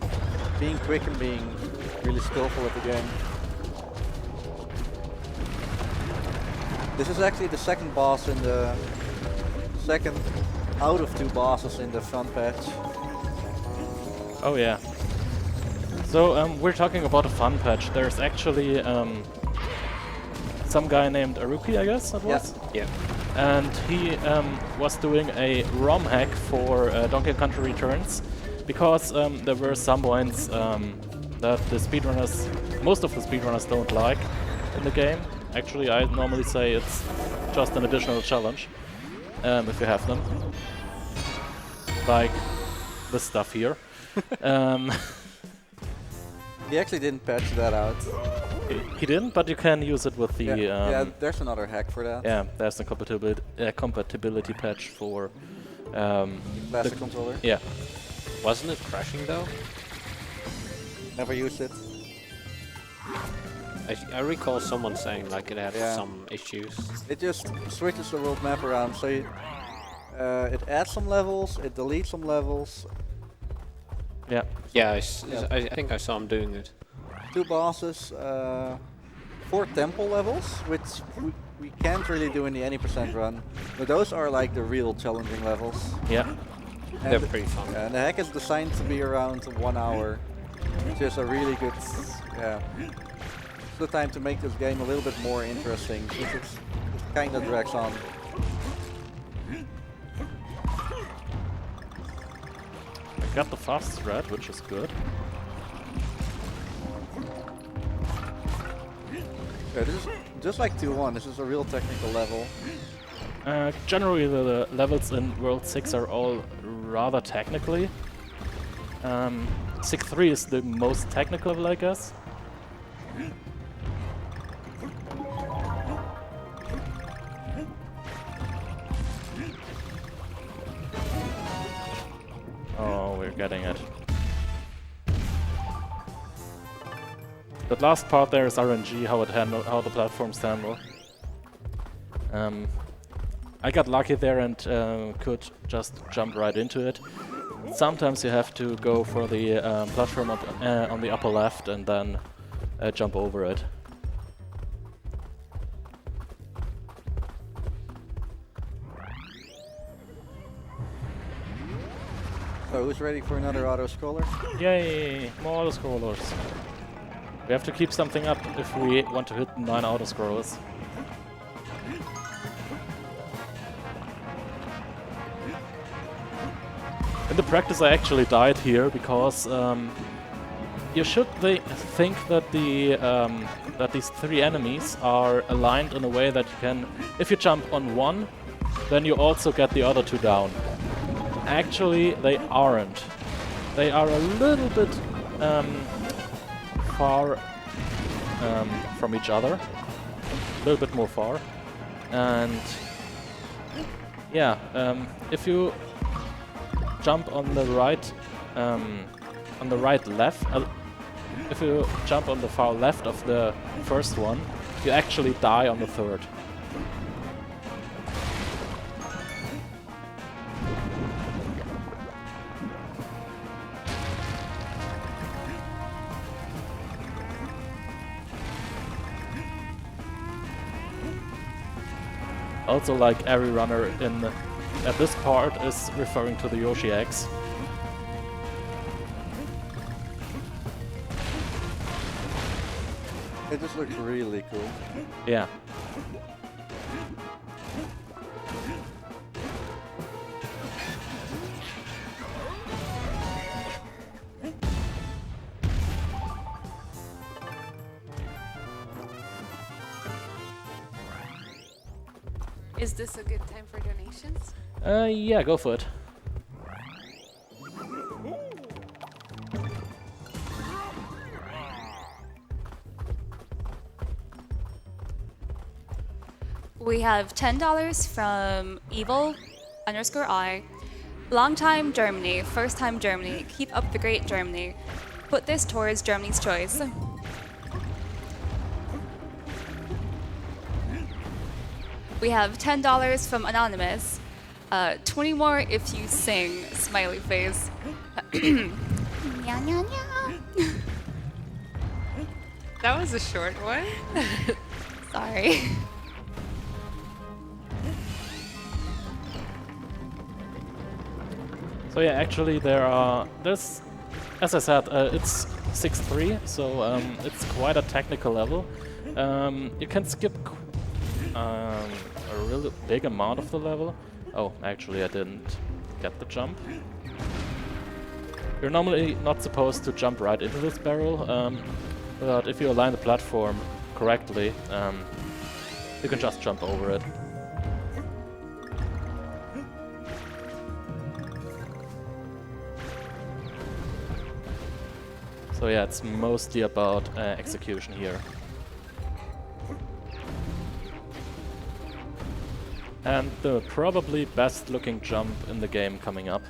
being quick and being really skillful at the game. This is actually the second boss in the second out of 2 bosses in the front patch. Oh yeah. So we're talking about a fun patch. There's actually some guy named Aruki, I guess it was. Yeah. And he was doing a ROM hack for Donkey Kong Country Returns because there were some points that the speedrunners, most of the speedrunners don't like in the game. Actually, I normally say it's just an additional challenge if you have them. Like this stuff here. He actually didn't patch that out. He didn't, but you can use it with the... yeah, there's another hack for that. Yeah, there's a compatibility patch for... Classic controller. Yeah. Wasn't it crashing though? Never used it. I recall someone saying like it had Yeah. some issues. It just switches the world map around, so you, it adds some levels, it deletes some levels. Yeah. Yeah, Yeah. I think I saw him doing it. 2 bosses, 4 temple levels, which we can't really do in the any percent run. But those are like the real challenging levels. Yeah. And They're pretty fun. and the hack is designed to be around 1 hour, which is a really good, it's the time to make this game a little bit more interesting, since it kind of drags on. I got the fast thread, which is good. Yeah, this is just like 2-1, this is a real technical level. Generally, the levels in World 6 are all rather technically. 6-3 is the most technical level, I guess. Oh, we're getting it. That last part there is RNG, how the platforms handle. I got lucky there and could just jump right into it. Sometimes you have to go for the platform up, on the upper left and then jump over it. So who's ready for another auto-scroller? Yay! More auto-scrollers. We have to keep something up if we want to hit 9 auto-scrollers. In the practice I actually died here because you should think that that these 3 enemies are aligned in a way that you can, if you jump on one, then you also get the other 2 down. Actually, they aren't. They are a little bit far from each other, a little bit more far, and yeah, if you jump on the right left, if you jump on the far left of the first one, you actually die on the third. Also, like every runner in at this part is referring to the Yoshi X. It just looks really cool. Yeah. Is this a good time for donations? Yeah, go for it. We have $10 from Evil_I. Long time Germany, first time Germany. Keep up the great Germany. Put this towards Germany's choice. We have $10 from Anonymous. 20 more if you sing, smiley face. Nya, nya, nya. That was a short one. Sorry. So yeah, actually there's, as I said, it's 6-3, so it's quite a technical level. You can skip a really big amount of the level. Oh, actually I didn't get the jump. You're normally not supposed to jump right into this barrel, but if you align the platform correctly, you can just jump over it. So yeah, it's mostly about execution here. And the probably best looking jump in the game coming up.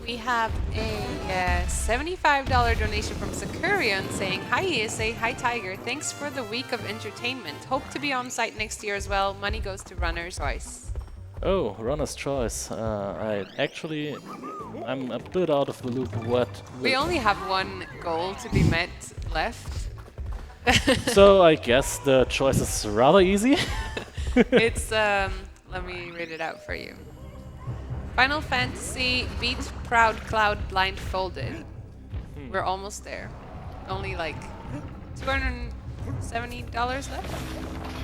We have a $75 donation from Sakurian saying, "Hi ESA, hi Tiger, thanks for the week of entertainment. Hope to be on site next year as well. Money goes to Runner's Choice." Oh, runner's choice. I'm a bit out of the loop. What? We only have one goal to be met left. So I guess the choice is rather easy. It's, let me read it out for you. Final Fantasy beat Proud Cloud blindfolded. We're almost there. Only like $270 left.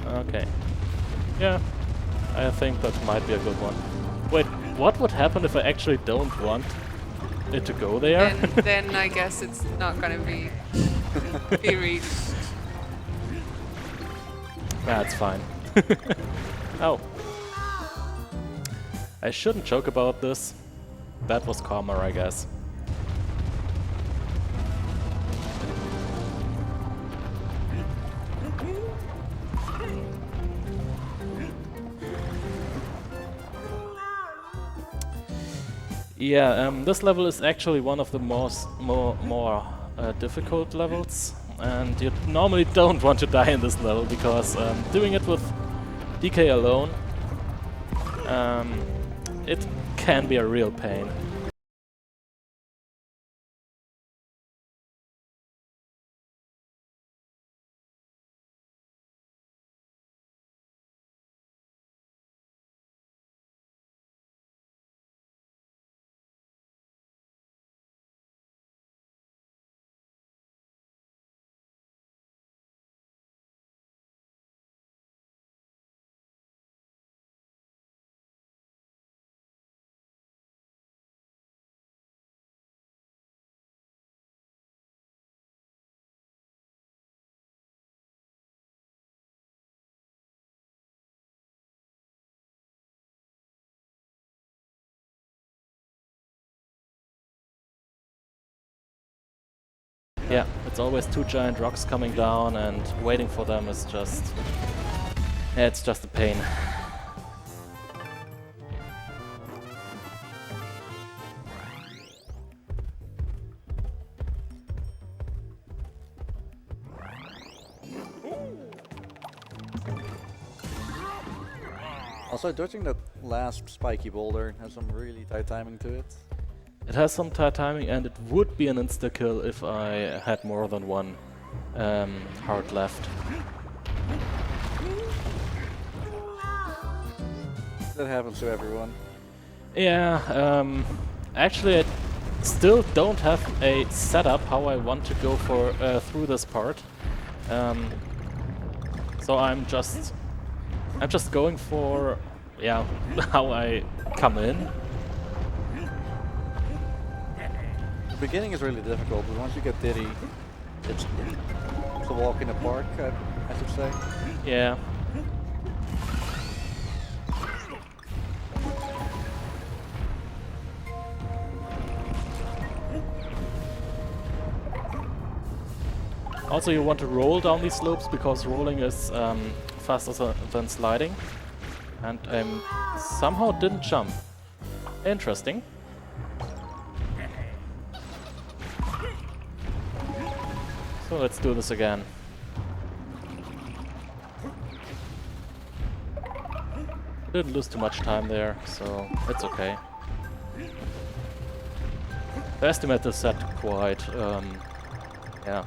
Okay. Yeah, I think that might be a good one. Wait, what would happen if I actually don't want it to go there? And then I guess it's not gonna be reached. That's fine. Oh. I shouldn't joke about this. That was karma, I guess. Yeah, this level is actually one of the more difficult levels, and you normally don't want to die in this level because doing it with DK alone, it can be a real pain. Yeah, it's always two giant rocks coming down, and waiting for them is just... yeah, it's just a pain. Also, dodging that last spiky boulder has some really tight timing to it. It has some tight timing, and it would be an insta-kill if I had more than one heart left. That happens to everyone. Yeah, actually I still don't have a setup how I want to go for through this part. So I'm just going for, yeah, how I come in. The beginning is really difficult, but once you get Diddy, it's a walk in the park, I should say. Yeah. Also, you want to roll down these slopes because rolling is faster than sliding. And somehow didn't jump. Interesting. So let's do this again. Didn't lose too much time there, so it's okay. The estimate is set quite, yeah.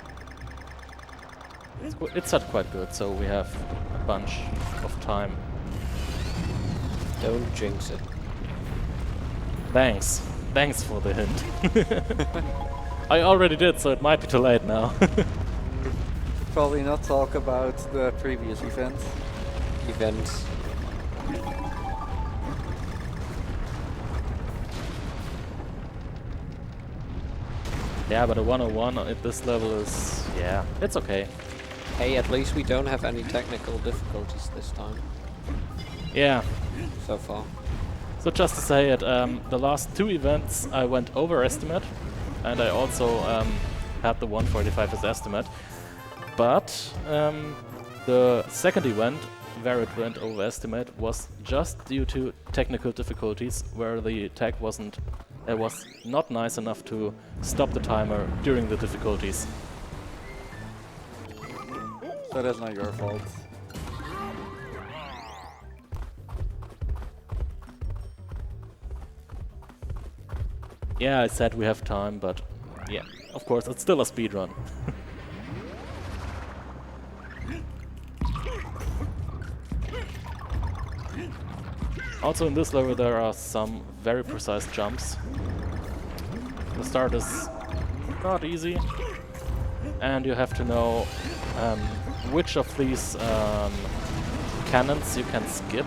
It's set quite good, so we have a bunch of time. Don't jinx it. Thanks. Thanks for the hint. I already did, so it might be too late now. Probably not talk about the previous event. Events. Yeah, but a 101 at this level is, yeah, it's okay. Hey, at least we don't have any technical difficulties this time. Yeah. So far. So just to say it, the last two events I went over estimate, and I also had the 145 as estimate. But the second event, where it went over estimate, was just due to technical difficulties, where the tag was not nice enough to stop the timer during the difficulties. So that's not your fault. Yeah, I said we have time, but yeah, of course, it's still a speedrun. Also in this level there are some very precise jumps. The start is not easy, and you have to know which of these cannons you can skip.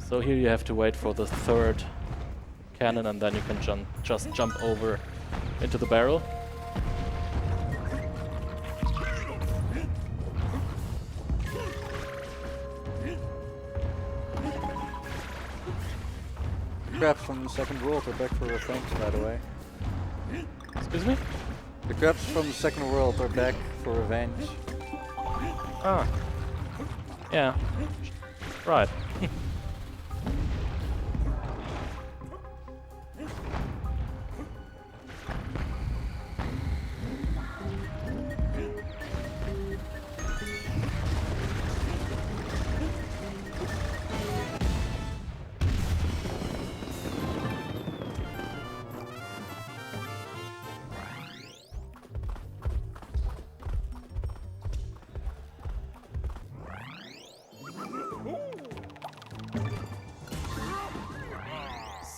So here you have to wait for the third cannon, and then you can just jump over into the barrel. Crabs from the second world are back for revenge, by the way. Excuse me? The crabs from the second world are back for revenge. Ah. Yeah. Right.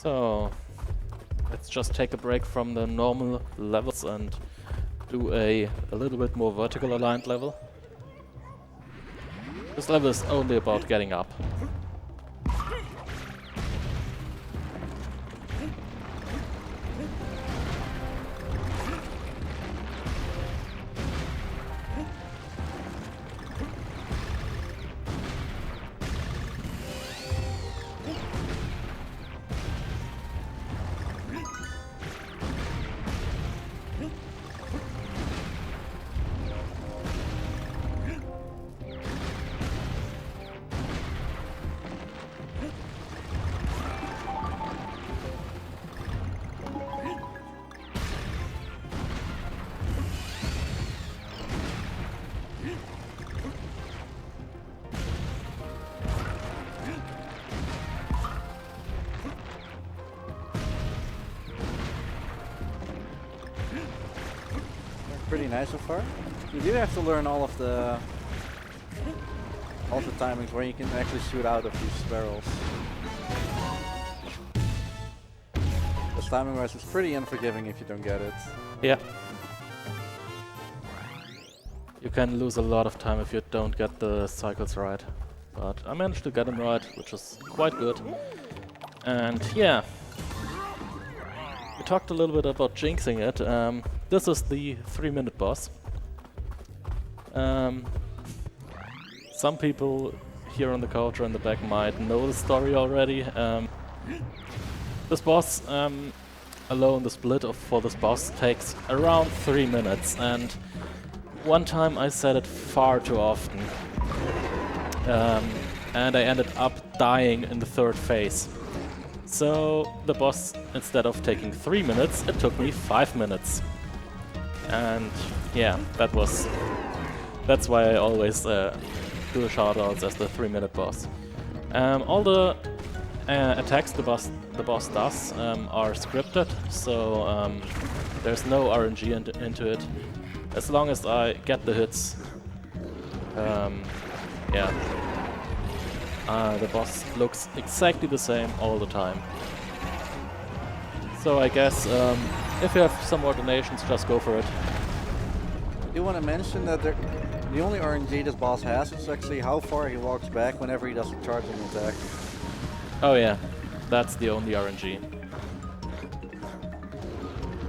So, let's just take a break from the normal levels and do a little bit more vertical aligned level. This level is only about getting up. pretty nice so far. You do have to learn all the timings where you can actually shoot out of these barrels. Because timing wise is pretty unforgiving if you don't get it. Yeah. You can lose a lot of time if you don't get the cycles right. But I managed to get them right, which is quite good. And yeah. We talked a little bit about jinxing it. This is the 3-minute boss. Some people here on the couch or in the back might know the story already. This boss, alone the split for this boss takes around 3 minutes, and one time I said it far too often. And I ended up dying in the 3rd phase. So the boss, instead of taking 3 minutes, it took me 5 minutes. And yeah, that's why I always do shoutouts as the 3-minute boss. All the attacks the boss does are scripted, so there's no RNG into it. As long as I get the hits, yeah. The boss looks exactly the same all the time. So I guess if you have some more donations, just go for it. I do want to mention that the only RNG this boss has is actually how far he walks back whenever he does a charging attack. Oh yeah, that's the only RNG.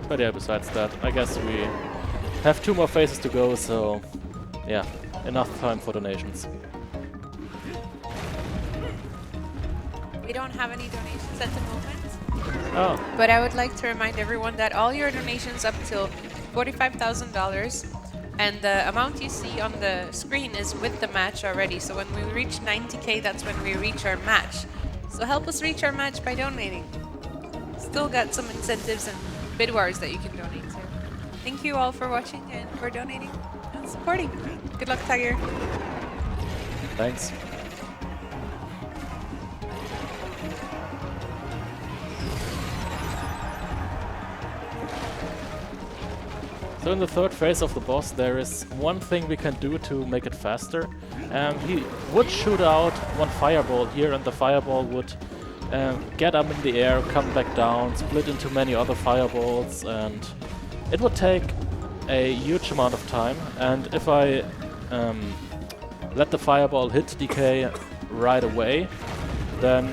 But yeah, besides that, I guess we have 2 more phases to go, so yeah, enough time for donations. We don't have any donations at the moment. Oh. But I would like to remind everyone that all your donations up till $45,000 and the amount you see on the screen is with the match already. So when we reach 90k, that's when we reach our match. So help us reach our match by donating. Still got some incentives and bid wars that you can donate to. Thank you all for watching and for donating and supporting. Good luck, Tiger. Thanks. So in the 3rd phase of the boss, there is one thing we can do to make it faster. He would shoot out one fireball here, and the fireball would get up in the air, come back down, split into many other fireballs, and it would take a huge amount of time. And if I let the fireball hit DK right away, then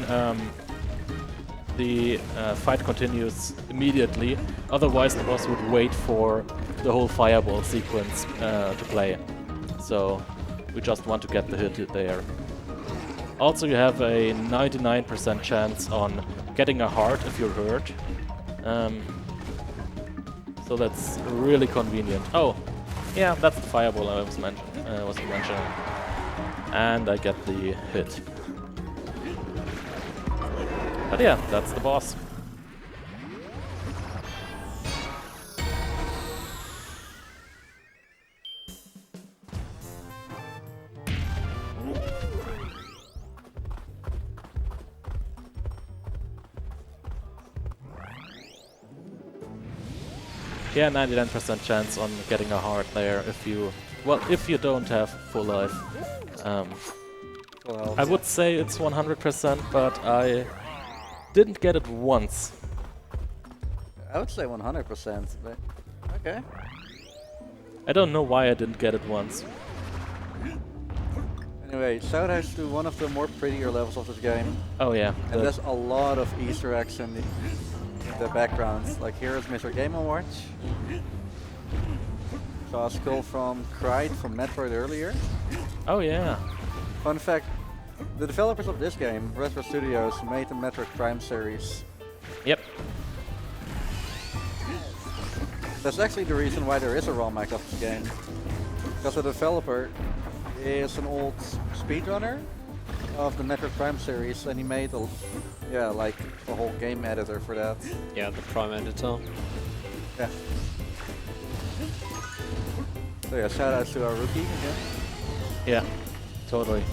the fight continues immediately. Otherwise, the boss would wait for the whole fireball sequence to play. So we just want to get the hit there. Also, you have a 99% chance on getting a heart if you're hurt. So that's really convenient. Oh, yeah, that's the fireball I was mentioning. And I get the hit. But yeah, that's the boss. Yeah, 99% chance on getting a heart there if you don't have full life. Well, I would say it's 100%, but I didn't get it once. I would say 100%, but okay. I don't know why I didn't get it once. Anyway, shoutouts to one of the more prettier levels of this game. Oh yeah. And there's a lot of Easter eggs in the background. Like here is Mr. Game & Watch. Saw a skull from Cried from Metroid earlier. Oh yeah. Fun fact, the developers of this game, Retro Studios, made the Metroid Prime series. Yep. That's actually the reason why there is a ROM hack of this game. Because the developer is an old speedrunner of the Metroid Prime series, and he made like a whole game editor for that. Yeah, the Prime editor. Yeah. So yeah, shout out to our rookie again. Yeah. Totally.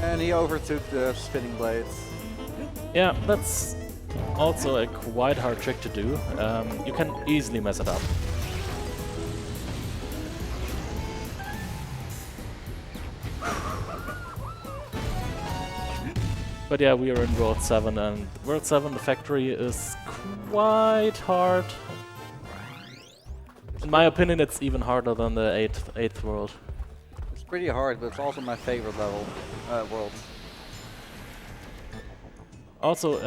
And he overtook the spinning blades. Yeah, that's also a quite hard trick to do. You can easily mess it up. But yeah, we are in World 7, and World 7, the factory, is quite hard. In my opinion, it's even harder than the 8th world. It's pretty hard, but it's also my favorite level, world. Also,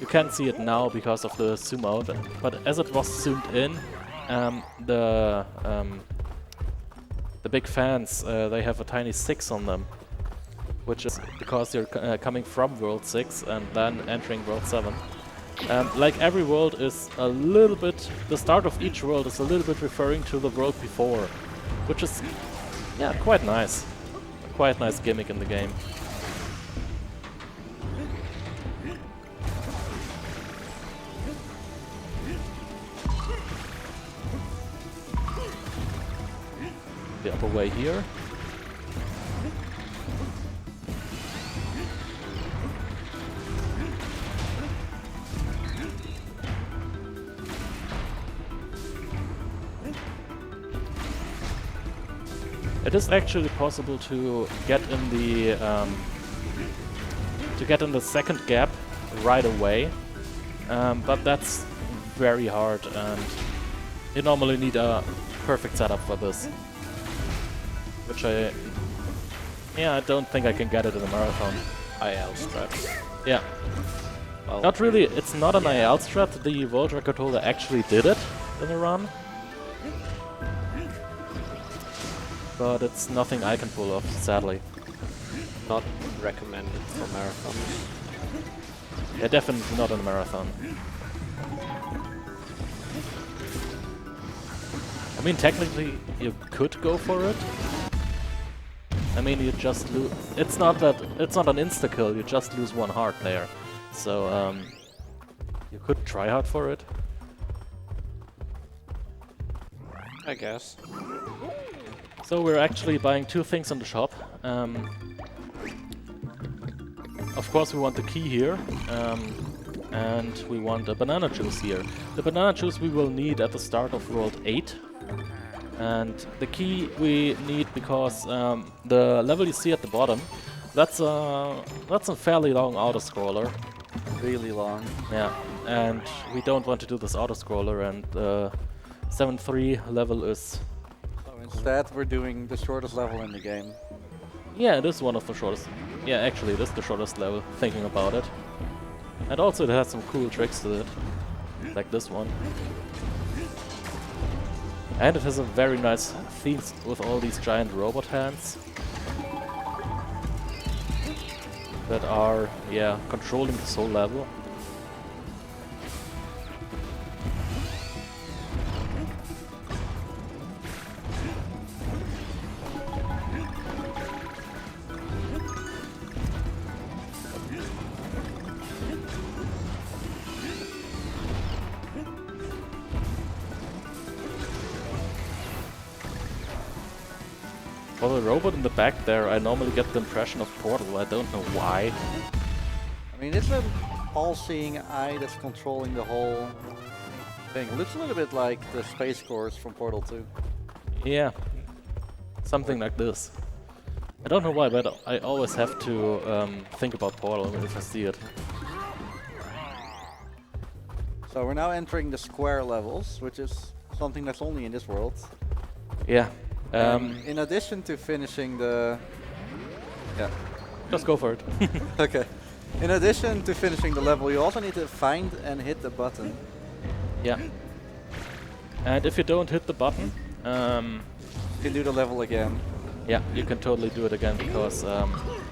you can't see it now because of the zoom out, but as it was zoomed in, the big fans, they have a tiny 6 on them, which is because you're coming from World 6 and then entering World 7. Like every world is a little bit, the start of each world is a little bit referring to the world before, which is, yeah, quite nice. A quite nice gimmick in the game. The upper way here. It is actually possible to get in the second gap right away, but that's very hard, and you normally need a perfect setup for this. Which I don't think I can get it in a marathon. IL strat. Yeah. Well, Not really, it's not an IL strat, the world record holder actually did it in a run. But it's nothing I can pull off, sadly. not recommended for marathons. Yeah, definitely not in a marathon. I mean, technically, you could go for it. I mean, you just lose. It's not an insta kill. You just lose one heart there. So you could try hard for it. I guess. So we're actually buying two things on the shop. Of course, we want the key here, and we want a banana juice here. The banana juice we will need at the start of World 8. And the key we need because the level you see at the bottom, that's a fairly long auto-scroller. Really long. Yeah, and we don't want to do this auto-scroller, and 7-3 level is... So instead we're doing the shortest level in the game. Yeah, it is one of the shortest. Yeah, actually it is the shortest level, thinking about it. And also it has some cool tricks to it, like this one. And it has a very nice theme with all these giant robot hands that are, yeah, controlling this whole level. For the robot in the back there, I normally get the impression of Portal. I don't know why. I mean, it's an all-seeing eye that's controlling the whole thing. It looks a little bit like the space cores from Portal 2. Yeah, something like this. I don't know why, but I always have to think about Portal if I see it. So we're now entering the square levels, which is something that's only in this world. Yeah. In addition to finishing the... Yeah. Just go for it. Okay. In addition to finishing the level, you also need to find and hit the button. Yeah. And if you don't hit the button, You can do the level again. yeah, you can totally do it again because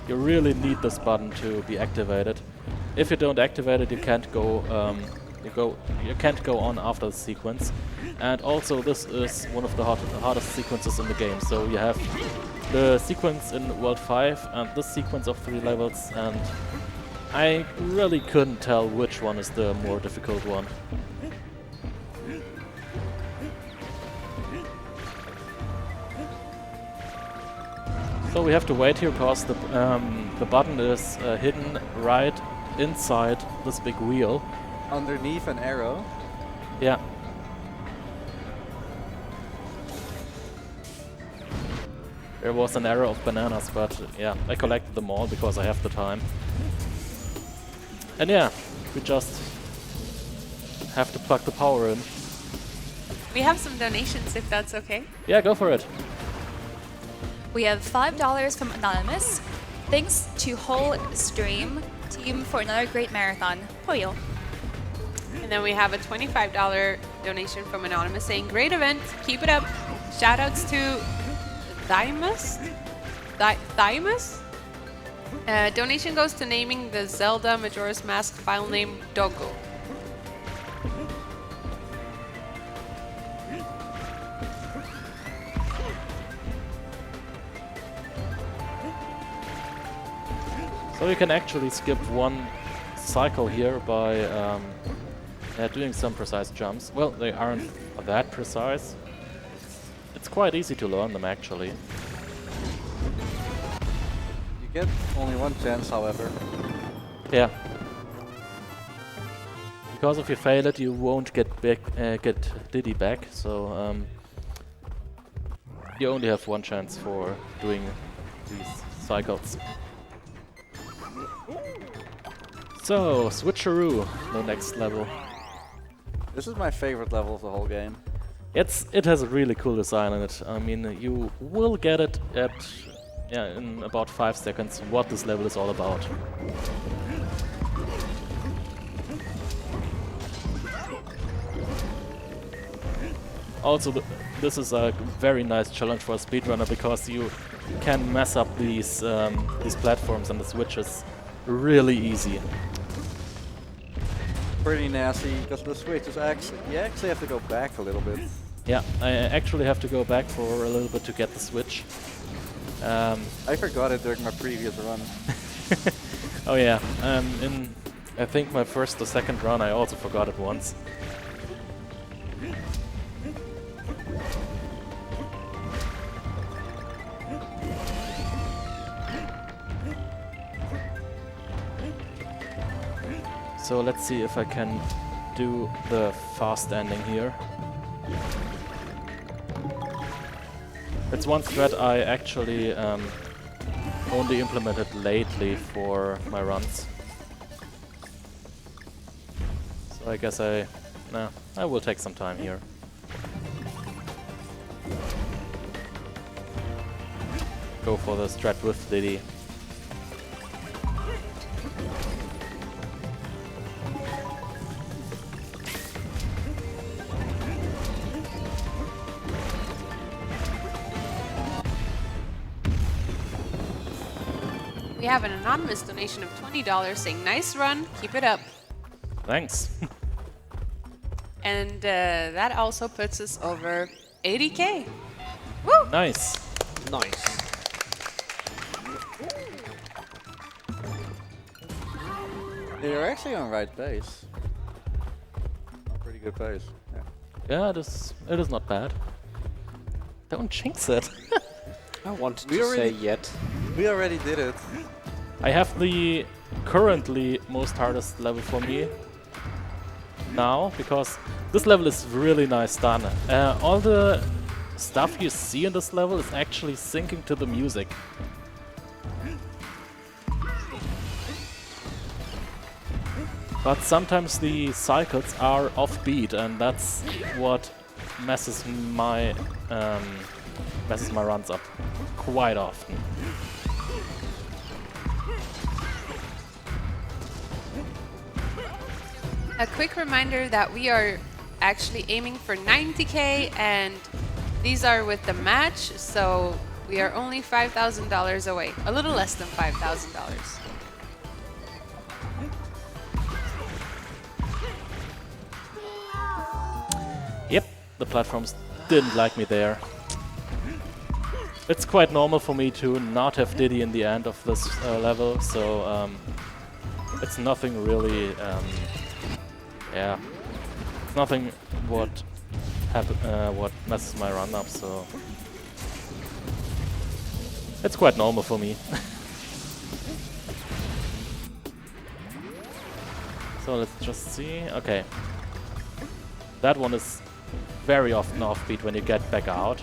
you really need this button to be activated. If you don't activate it, you can't go. You can't go on after the sequence. And also, this is one of the hardest sequences in the game. So you have the sequence in World 5 and this sequence of 3 levels, and I really couldn't tell which one is the more difficult one. So we have to wait here because the button is hidden right inside this big wheel. Underneath an arrow. Yeah. There was an arrow of bananas, but yeah, I collected them all because I have the time. And yeah, we just have to plug the power in. We have some donations if that's okay. Yeah, go for it. We have $5 from Anonymous. Thanks to whole stream team for another great marathon. Pollo. And then we have a $25 donation from Anonymous saying, great event, keep it up. Shoutouts to Thymus? Thymus? Donation goes to naming the Zelda Majora's Mask file name Doggo. So you can actually skip one cycle here by doing some precise jumps. Well, they aren't that precise. It's quite easy to learn them actually. You get only one chance, however. Yeah. Because if you fail it, you won't get Diddy back. So you only have one chance for doing these cycles. So, switcheroo, the next level. This is my favorite level of the whole game. It has a really cool design in it. I mean, you will get it in about 5 seconds what this level is all about. Also, this is a very nice challenge for a speedrunner because you can mess up these platforms and the switches really easy. Pretty nasty because the switch is you actually have to go back a little bit. Yeah, I actually have to go back for a little bit to get the switch. I forgot it during my previous run. Oh yeah, in I think my first or second run I also forgot it once. So let's see if I can do the fast ending here. It's one strat I actually only implemented lately for my runs. So I guess I will take some time here. Go for the strat with Diddy. We have an anonymous donation of $20 saying, nice run, keep it up. Thanks. And that also puts us over 80K. Woo! Nice. Nice. You're actually on right pace. Pretty good pace. Yeah. Yeah, it is not bad. Don't jinx it. I wanted to say yet. We already did it. I have the currently most hardest level for me now, because this level is really nice done. All the stuff you see in this level is actually syncing to the music. But sometimes the cycles are offbeat, and that's what messes my runs up quite often. A quick reminder that we are actually aiming for 90K, and these are with the match, so we are only $5,000 away. A little less than $5,000. Yep, the platforms didn't like me there. It's quite normal for me to not have Diddy in the end of this level, so it's nothing really. Yeah, it's nothing what messes my run up. So it's quite normal for me. So let's just see. Okay. That one is very often offbeat when you get back out.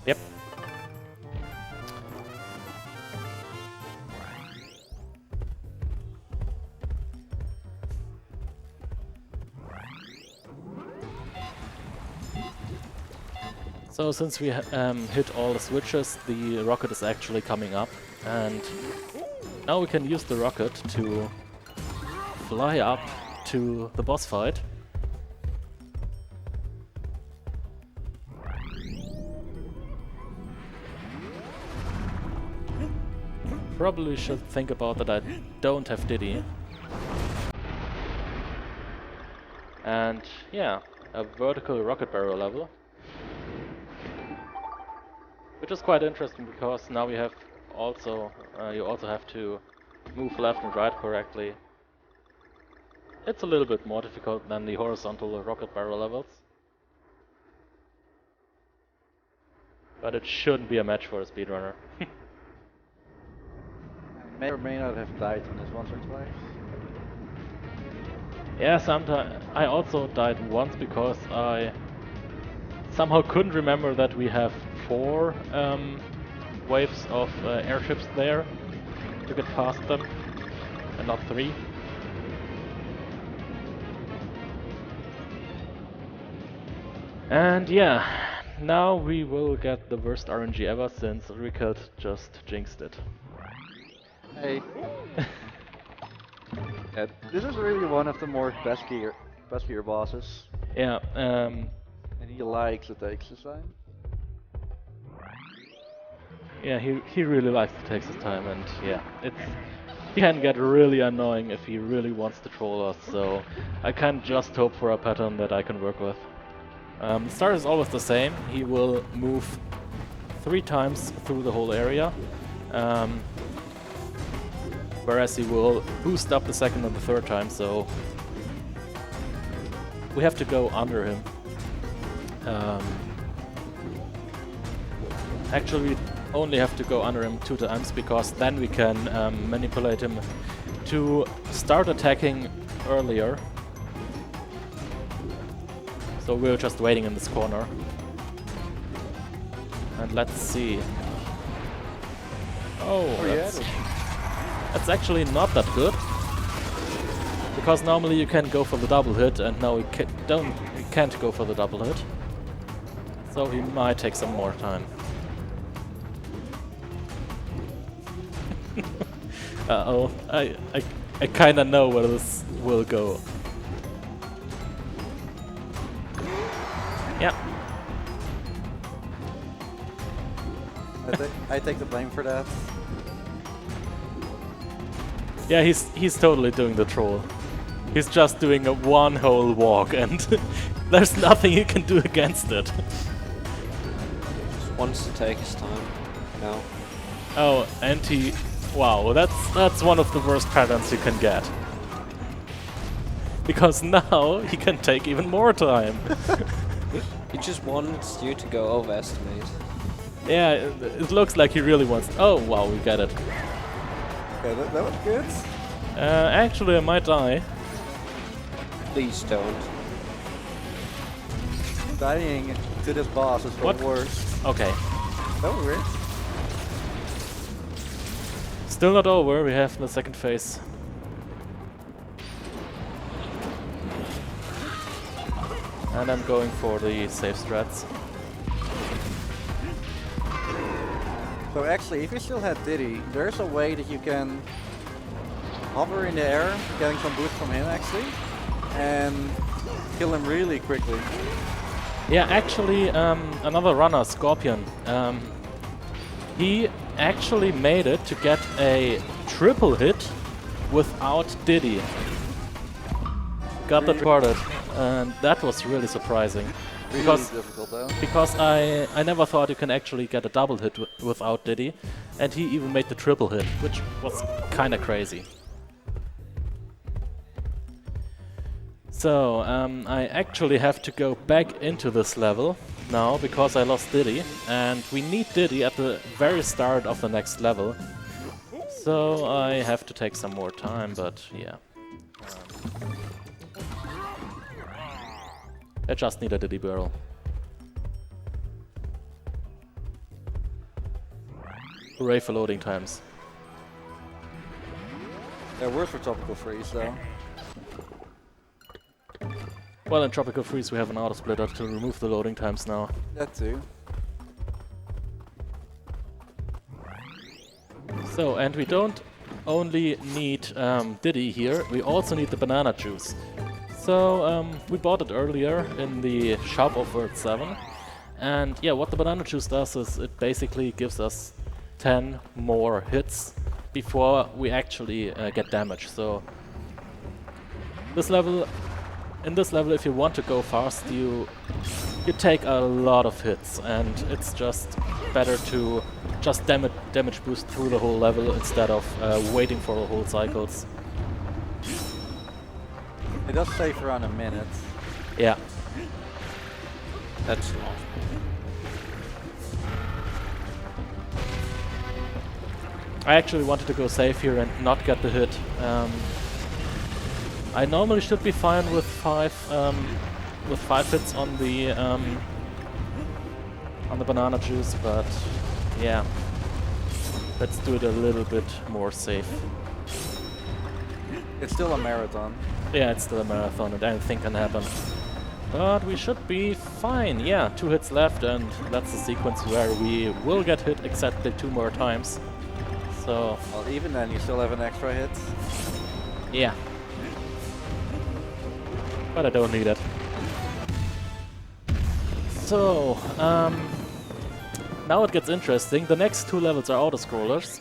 Yep. So since we hit all the switches, the rocket is actually coming up, and now we can use the rocket to fly up to the boss fight. Probably should think about that I don't have Diddy. And yeah, a vertical rocket barrel level. Which is quite interesting because now we have also, you also have to move left and right correctly. It's a little bit more difficult than the horizontal rocket barrel levels. But it shouldn't be a match for a speedrunner. May or may not have died on this once or twice. Yeah, sometimes I also died once because I somehow couldn't remember that we have 4 waves of airships there to get past them, and not 3. And yeah, now we will get the worst RNG ever since Rickert just jinxed it. Hey. Yeah, this is really one of the more peskier bosses. Yeah, And he likes to take his time. yeah, he really likes to take his time, and yeah, it can get really annoying if he really wants to troll us, so I can just hope for a pattern that I can work with. The start is always the same. He will move 3 times through the whole area, whereas he will boost up the second and the third time, so we have to go under him. Actually, we only have to go under him 2 times, because then we can manipulate him to start attacking earlier. So we're just waiting in this corner. And let's see. Oh, that's actually not that good. Because normally you can go for the double hit, and now we can't go for the double hit. So he might take some more time. Uh-oh, I kinda know where this will go. Yeah. I take the blame for that. Yeah, he's totally doing the troll. He's just doing a one whole walk, and there's nothing he can do against it. Just wants to take his time. No. Oh, and he... Wow, that's one of the worst patterns you can get. Because now he can take even more time. He just wants you to go overestimate. Yeah, it looks like he really wants... Oh, wow, we got it. Okay, that was good. Actually, I might die. Please don't. Dying to this boss is the What? worst. Okay. That was weird. Still not over, we have the second phase. And I'm going for the safe strats. So actually, if you still had Diddy, there's a way that you can hover in the air, getting some boost from him actually, and kill him really quickly. Yeah, actually, another runner, Scorpion, he actually made it to get a triple hit without Diddy. Got that recorded, and that was really surprising. Really because difficult though. because I never thought you can actually get a double hit without Diddy, and he even made the triple hit, which was kind of crazy. So I actually have to go back into this level now because I lost Diddy, and we need Diddy at the very start of the next level. So I have to take some more time, but yeah. I just need a Diddy barrel. Hooray for loading times. They're worse for Tropical Freeze though. Well, in Tropical Freeze we have an auto splitter to remove the loading times now. That too. So, and we don't only need Diddy here, we also need the banana juice. So, we bought it earlier in the shop of World 7. And yeah, what the banana juice does is it basically gives us 10 more hits before we actually get damage. So, this level, in this level, if you want to go fast, you take a lot of hits, and it's just better to just damage boost through the whole level instead of waiting for the whole cycles. It does save around a minute. Yeah. That's not. I actually wanted to go safe here and not get the hit. I normally should be fine with five hits on the banana juice, but yeah, let's do it a little bit more safe. It's still a marathon. Yeah, it's still a marathon and anything can happen. But we should be fine. Yeah, 2 hits left, and that's the sequence where we will get hit exactly 2 more times. So Well, even then you still have an extra hit. yeah. But I don't need it. So, now it gets interesting. The next 2 levels are auto-scrollers.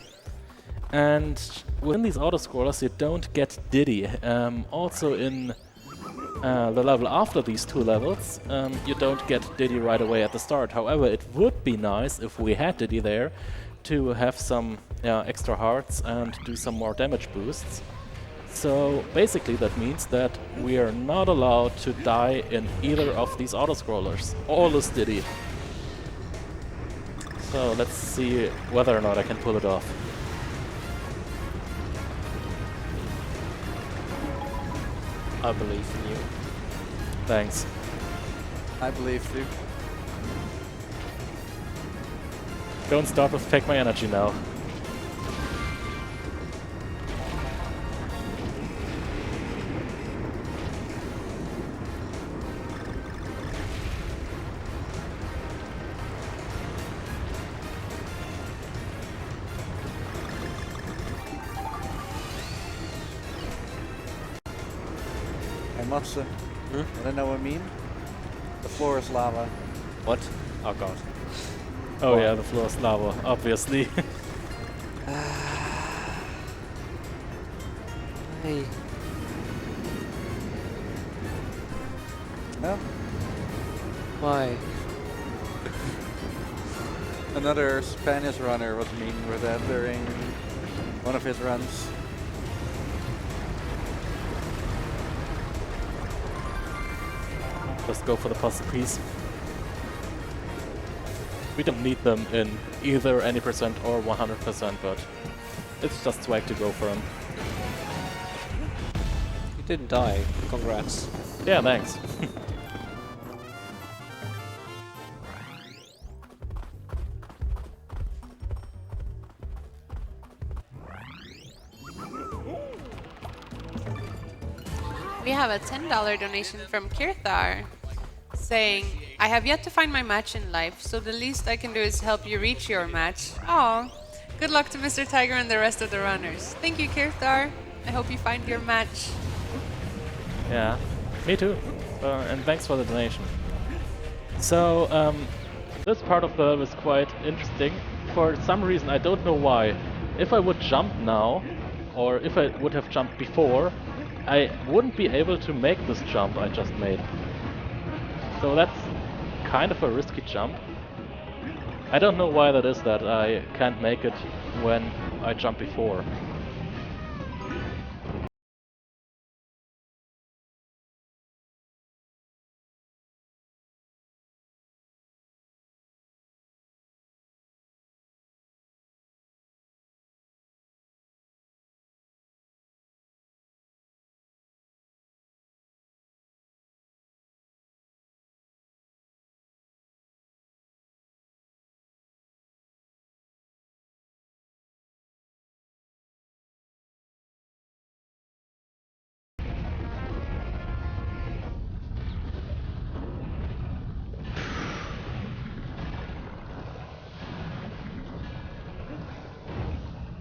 And within these auto-scrollers you don't get Diddy. Also in the level after these 2 levels, you don't get Diddy right away at the start. However, it would be nice if we had Diddy there to have some extra hearts and do some more damage boosts. So basically that means that we are not allowed to die in either of these auto-scrollers, or lose Diddy. So let's see whether or not I can pull it off. I believe in you. Thanks. I believe too. Don't start with Take My Energy now. I must I don't know what I mean. The floor is lava. What? Oh god. Oh yeah, the floor is lava, obviously. Hey. No? Why? Another Spanish runner was meaning with that during one of his runs. Just go for the puzzle piece. We don't need them in either any percent or 100%, but it's just swag to go for them. You didn't die. Congrats. Yeah, thanks. We have a $10 donation from Kirthar saying, I have yet to find my match in life, so the least I can do is help you reach your match. Aw, good luck to Mr. Tiger and the rest of the runners. Thank you, Kirthar. I hope you find your match. Yeah, me too. And thanks for the donation. So, this part of the level is quite interesting. For some reason, I don't know why. If I would jump now, or if I would have jumped before, I wouldn't be able to make this jump I just made. So that's kind of a risky jump. I don't know why that is that I can't make it when I jump before.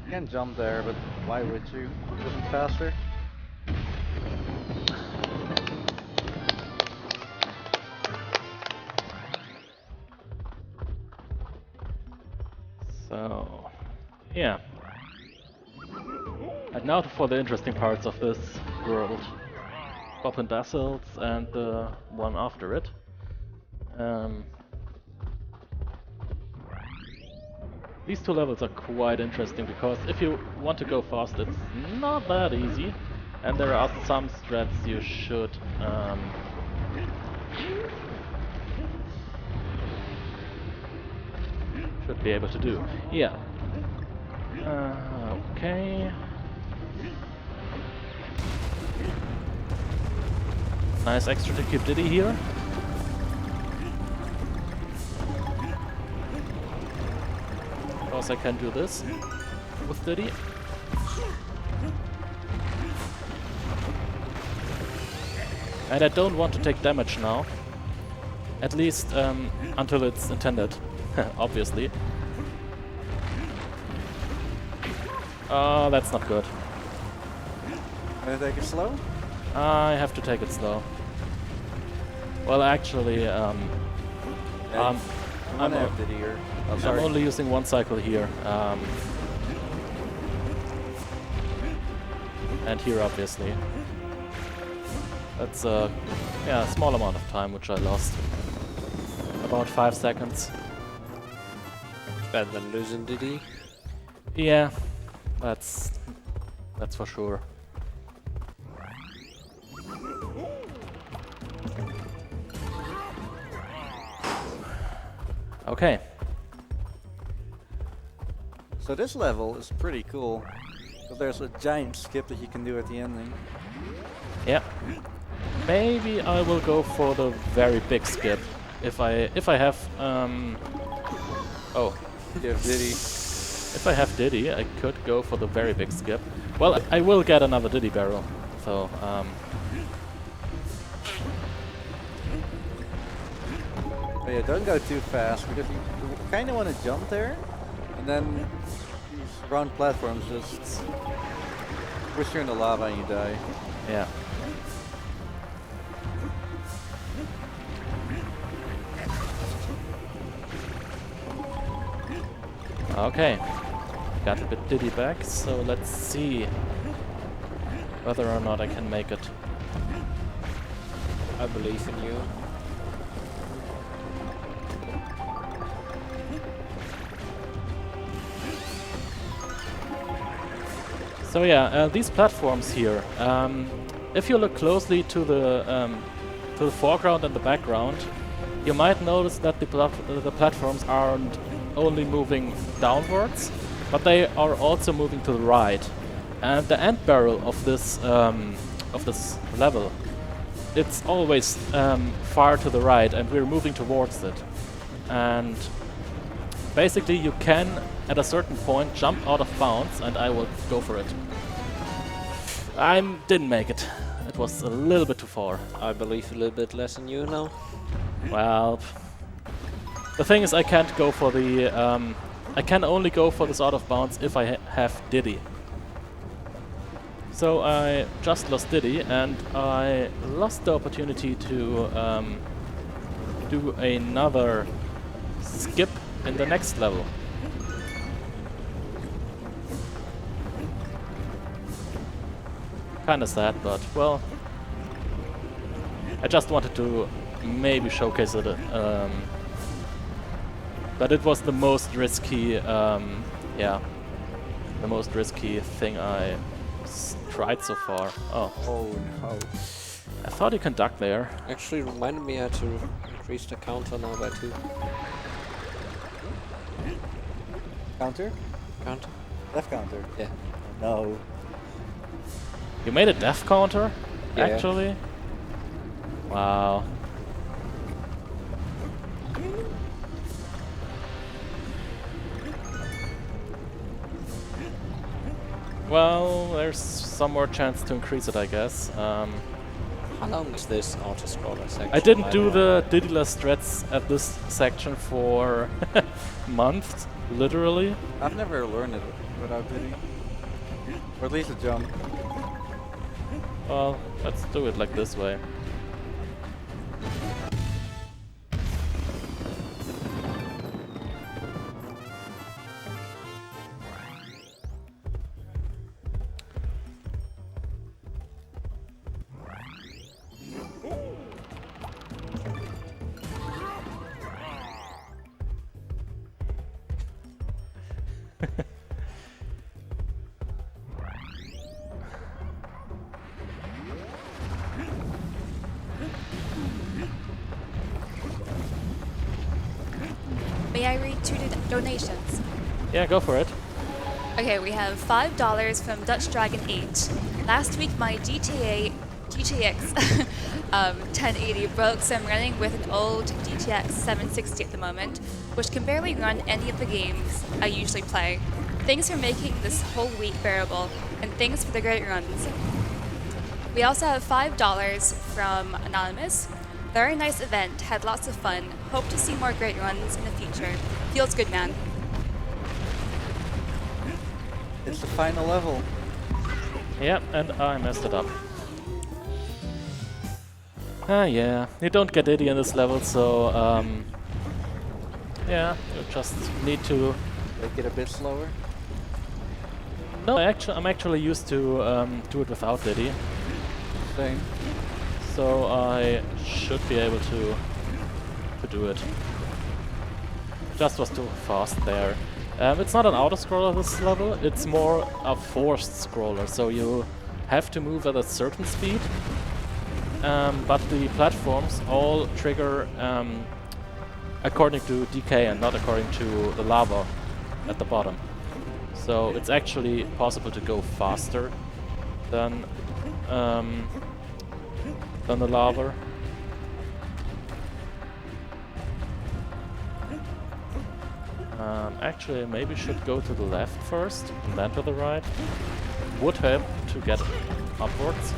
You can jump there, but why would you? Isn't faster? So, yeah. And now for the interesting parts of this world. Goblin Basils and the one after it. These two levels are quite interesting because if you want to go fast, it's not that easy. And there are some strats you should be able to do. Yeah. Okay. Nice extra to keep Diddy here. Because I can do this with Diddy. And I don't want to take damage now. At least until it's intended, obviously. Oh, that's not good. Wanna take it slow? I have to take it slow. Well, actually, I'm only using one cycle here. And here, obviously. That's a small amount of time which I lost. About 5 seconds. Better than losing Diddy. Yeah, that's for sure. Okay. So this level is pretty cool. Because there's a giant skip that you can do at the ending. Yeah. Maybe I will go for the very big skip if I have oh. You have Diddy. If I have Diddy, I could go for the very big skip. Well, I will get another Diddy barrel. So But yeah, don't go too fast because you kind of want to jump there, and then these round platforms just push you in the lava and you die. yeah. Okay. Got a bit Diddy back, so let's see whether or not I can make it. I believe in you. So yeah, these platforms here. If you look closely to the foreground and the background, you might notice that the platforms aren't only moving downwards, but they are also moving to the right. And the end barrel of this level, it's always far to the right, and we're moving towards it. And basically, you can, at a certain point, jump out of bounds, and I will go for it. I didn't make it. It was a little bit too far. I believe a little bit less in you now. Well, the thing is, I can't go for the. I can only go for this out of bounds if I have Diddy. So I just lost Diddy, and I lost the opportunity to do another skip in the next level. Kinda sad, but well, I just wanted to maybe showcase it. But it was the most risky, yeah, the most risky thing I tried so far. Oh, Oh no. I thought you can duck there. Actually reminded me I had to increase the counter now by 2. Counter? Counter? Left counter? Yeah. No. You made a death counter, Yeah. actually? Wow. Well, there's some more chance to increase it, I guess. How long is this auto-scroller section? I didn't by do the way? the Didyless threads at this section for months, literally. I've never learned it without Diddy. Or at least a jump. Well, let's do it like this way. May I read 2 donations? Yeah, go for it. Okay, we have $5 from Dutch Dragon 8. Last week my GTX 1080 broke, so I'm running with an old GTX 760 at the moment, which can barely run any of the games I usually play. Thanks for making this whole week bearable, and thanks for the great runs. We also have $5 from Anonymous. Very nice event, had lots of fun. Hope to see more great runs in the future. Feels good, man. It's the final level. Yeah, and I messed it up. Yeah, you don't get Diddy in this level, so yeah, you just need to. Make it a bit slower. No, I'm actually used to do it without Diddy, Same. so I should be able to do it. Just was too fast there. It's not an auto-scroller this level, it's more a forced scroller, so you have to move at a certain speed, but the platforms all trigger according to decay and not according to the lava at the bottom. So it's actually possible to go faster than the lava. Actually, maybe should go to the left first and then to the right. Would help to get upwards.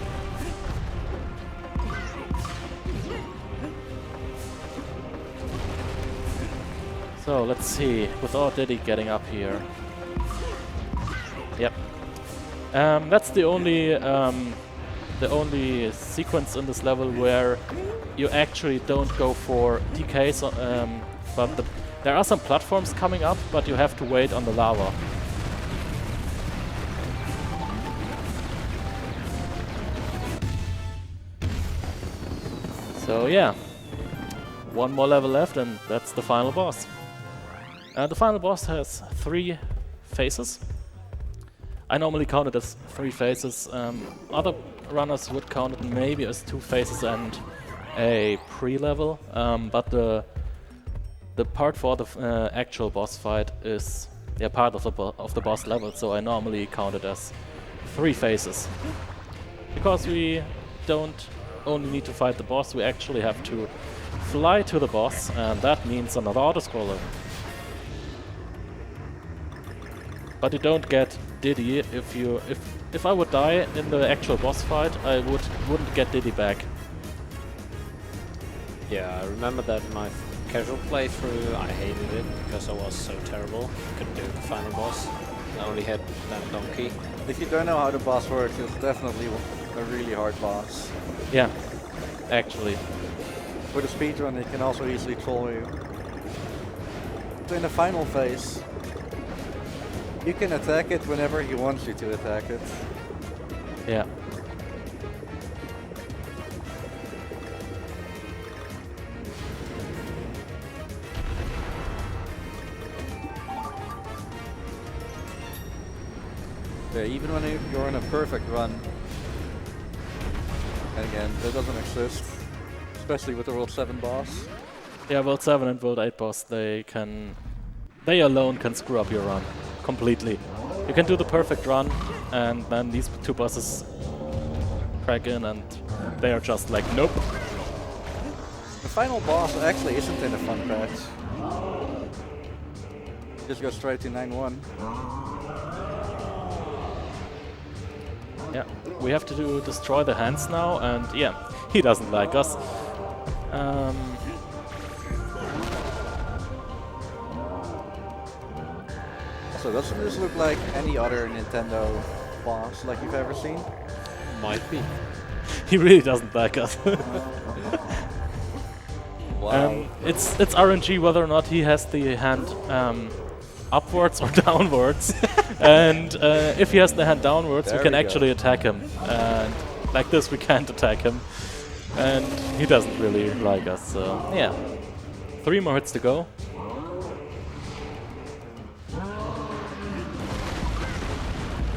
So let's see, without Diddy getting up here. Yep. That's the only sequence in this level where you actually don't go for DK, so, but there are some platforms coming up, but you have to wait on the lava. So yeah, one more level left and that's the final boss. The final boss has 3 phases. I normally count it as 3 phases. Other runners would count it maybe as 2 phases and a pre-level, but the part for the actual boss fight is part of the boss level, so I normally count it as 3 phases. Because we don't only need to fight the boss, we actually have to fly to the boss, and that means another auto-scroller. But you don't get Diddy if I would die in the actual boss fight, I wouldn't get Diddy back. Yeah, I remember that in my casual playthrough I hated it because I was so terrible. Couldn't do the final boss. I only had that donkey. If you don't know how the boss works, it's definitely a really hard boss. Yeah, actually. With a speedrun, it can also easily troll you. So in the final phase, you can attack it whenever he wants you to attack it. Yeah. Yeah, even when you're in a perfect run. And again, that doesn't exist. Especially with the World 7 boss. Yeah, World 7 and World 8 boss, they alone can screw up your run completely. You can do the perfect run, and then these two bosses crack in, and they are just like, nope. The final boss actually isn't in the fun patch. Just go straight to 9-1. Yeah, we have to destroy the hands now, and yeah, he doesn't like us. So doesn't this look like any other Nintendo boss like you've ever seen? Might be. He really doesn't like us. Wow. It's RNG whether or not he has the hand upwards or downwards. And if he has the hand downwards, There we can we go. actually attack him. And like this, we can't attack him. And he doesn't really like us, so yeah. 3 more hits to go.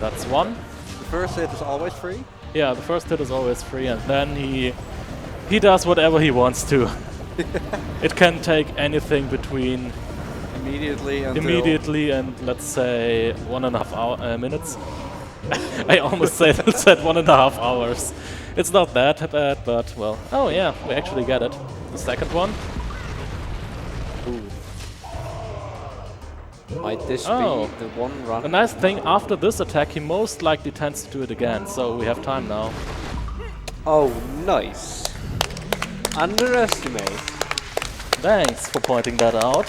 That's 1. The first hit is always free. Yeah, the first hit is always free, and then he does whatever he wants to. It can take anything between Immediately and let's say 1.5 minutes. I almost said 1.5 hours. It's not that bad, but well. Oh yeah, we actually get it. The second one. Ooh. Might this Oh. be the one run? The nice thing, after this attack, he most likely tends to do it again, so we have time now. Oh, nice. Underestimate. Thanks for pointing that out.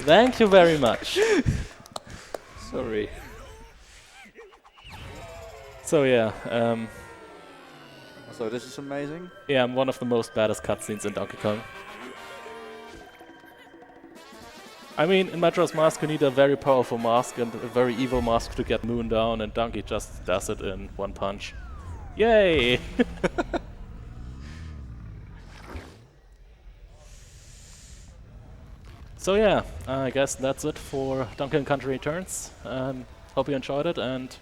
Thank you very much. Sorry. So yeah, So this is amazing. yeah, I'm one of the most baddest cutscenes in Donkey Kong. I mean, in Majora's Mask you need a very powerful mask and a very evil mask to get Moon down, and Donkey just does it in one punch. Yay! So yeah, I guess that's it for Donkey Kong Country Returns. Hope you enjoyed it and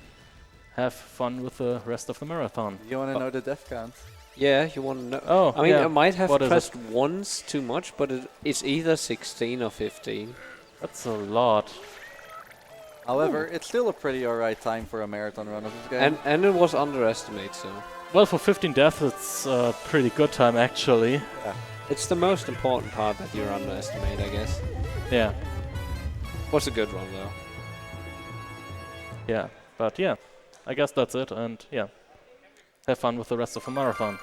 have fun with the rest of the marathon. You want to know the death count? Yeah, you want to know? Oh, I mean, yeah. I might have What is pressed once too much, but it's either 16 or 15. That's a lot. However, it's still a pretty alright time for a marathon run of this game. And it was underestimate, so Well, for 15 deaths, it's a pretty good time actually. Yeah. it's the most important part that you underestimate, I guess. Yeah, Was a good run though. yeah. But yeah, I guess that's it, and yeah. Have fun with the rest of the marathon.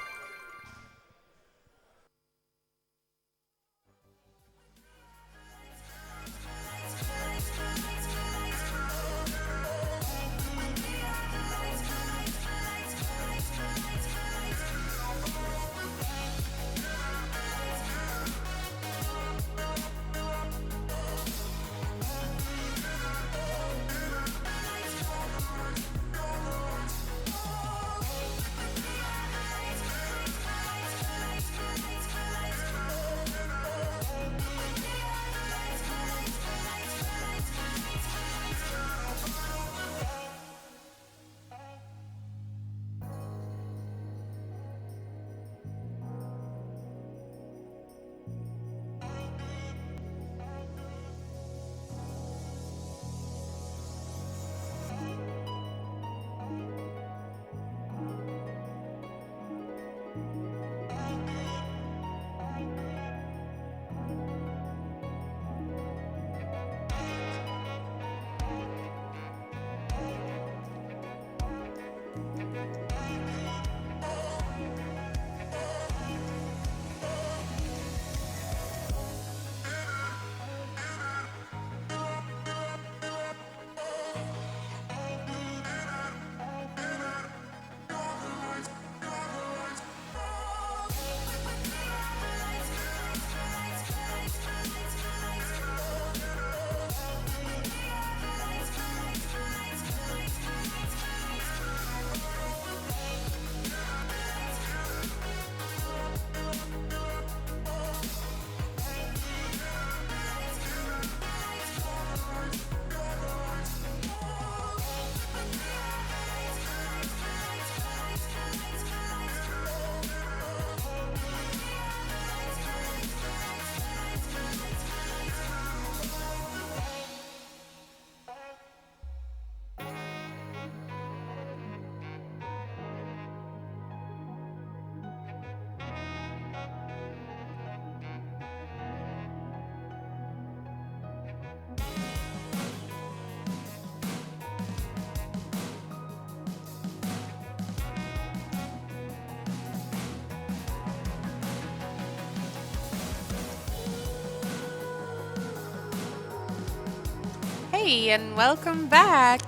Hey, and welcome back.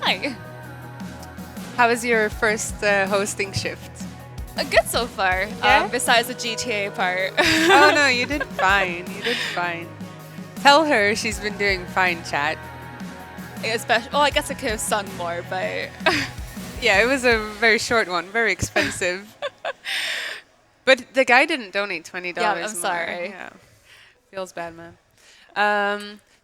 Hi. How was your first hosting shift? Good so far. Yeah? Besides the GTA part. Oh no, you did fine. You did fine. Tell her she's been doing fine, chat. Especially, well, I guess I could have sung more, but Yeah, it was a very short one, very expensive. But the guy didn't donate $20. Yeah, I'm more. sorry. Yeah, feels bad, man.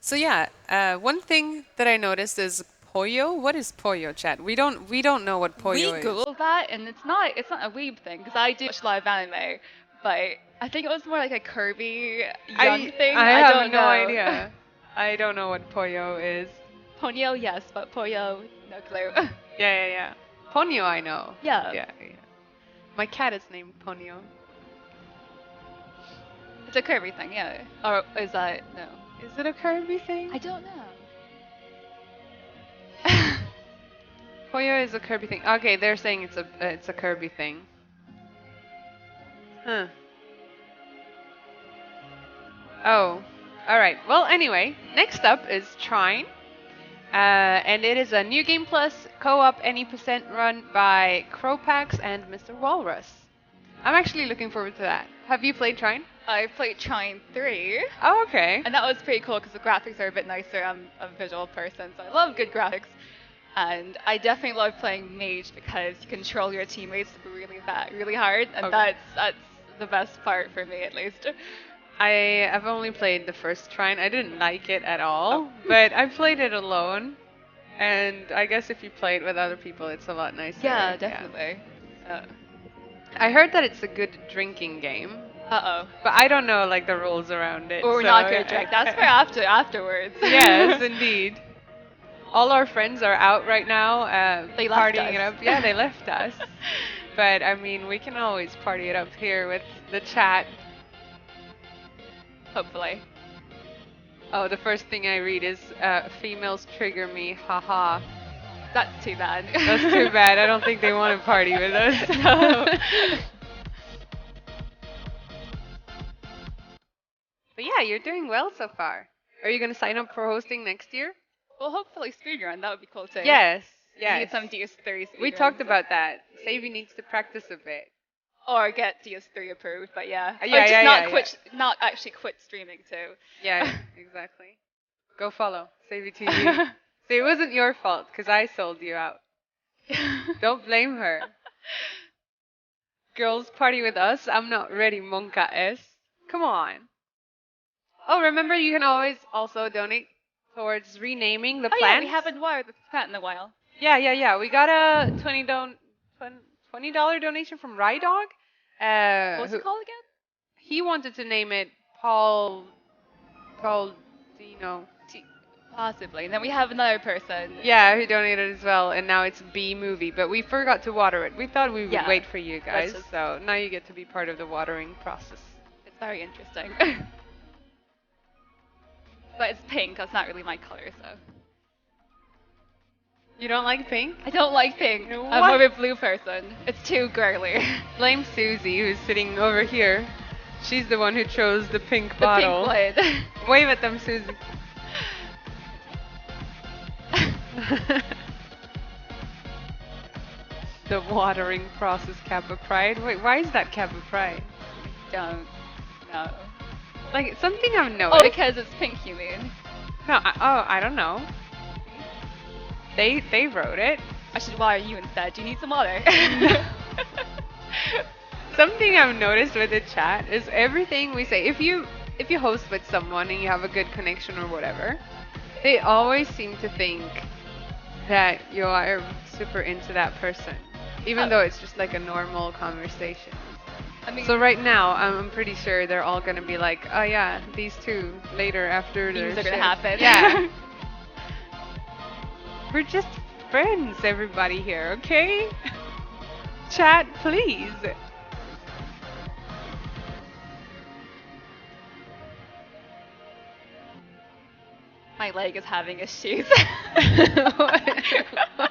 So yeah, one thing that I noticed is Pollo. What is Pollo, chat? We don't know what Pollo we is. googled that, and it's not a weeb thing because I do watch a lot of anime, but I think it was more like a Kirby young thing. I I have don't no know. idea. I don't know what Pollo is. Ponyo, yes, but Pollo, no clue. Yeah. Ponyo, I know. Yeah. Yeah. My cat is named Ponyo. It's a Kirby thing, yeah. Or is that no? Is it a Kirby thing? I don't know. Pollo is a Kirby thing. Okay, they're saying it's a Kirby thing. Huh. Oh. All right. Well, anyway, next up is Trine. And it is a New Game Plus co-op any percent run by Cropax and Mr. Walrus. I'm actually looking forward to that. Have you played Trine? I played Trine 3, Oh, okay. and that was pretty cool because the graphics are a bit nicer. I'm a visual person, so I love good graphics. And I definitely love playing Mage because you control your teammates really hard, and Okay. that's the best part for me at least. I've only played the first Trine. I didn't like it at all, but I played it alone. And I guess if you play it with other people, it's a lot nicer. Yeah, definitely. I heard that it's a good drinking game, Uh-oh. but I don't know like the rules around it. Or we're so not gonna drink. That's for afterwards. Yes, indeed. All our friends are out right now, They left partying it us. up. Yeah, they left us. But I mean, we can always party it up here with the chat. Hopefully. Oh, the first thing I read is females trigger me, haha. That's too bad. That's too bad. I don't think they want to party with us. No. But yeah, you're doing well so far. Are you gonna sign up for hosting next year? Well, hopefully speedrun. That would be cool too. Yes. We need some DS3 We speedruns. talked about that. Savvy needs to practice a bit. Or get DS3 approved, but yeah. Yeah, Or just yeah. not actually quit streaming too. Yeah, exactly. Go follow Savvy TV. See, it wasn't your fault because I sold you out. Don't blame her. Girls party with us. I'm not ready, Monka S. Come on. Oh, remember you can always also donate towards renaming the Oh plants. yeah, we haven't wired the plant in a while. Yeah. We got a $20 donation from Rydog. What's it called again? He wanted to name it Paul Dino. Possibly. And then we have another person. Yeah, who donated as well, and now it's B movie. But we forgot to water it. We thought we would Yeah, wait for you guys, that's just- so now you get to be part of the watering process. It's very interesting. But it's pink. That's not really my color, so. You don't like pink? I don't like pink. I'm What? more of a blue person. It's too girly. Blame Susie, who's sitting over here. She's the one who chose the pink The bottle. pink one. Wave at them, Susie. The watering process, Kappa Pride. Wait, why is that Kappa Pride? Don't know. Like, something I've Oh, noticed. because it's pink, you mean? No, I don't know. They wrote it. I should wire you instead. Do you need some water? Something I've noticed with the chat is everything we say. If you host with someone and you have a good connection or whatever, they always seem to think that you are super into that person, even Oh. though it's just like a normal conversation. I mean, So right now, I'm pretty sure they're all gonna be like, oh yeah, these two later after their things are gonna shift." happen. Yeah. We're just friends, everybody here, okay? Chat, please. My leg is having issues. I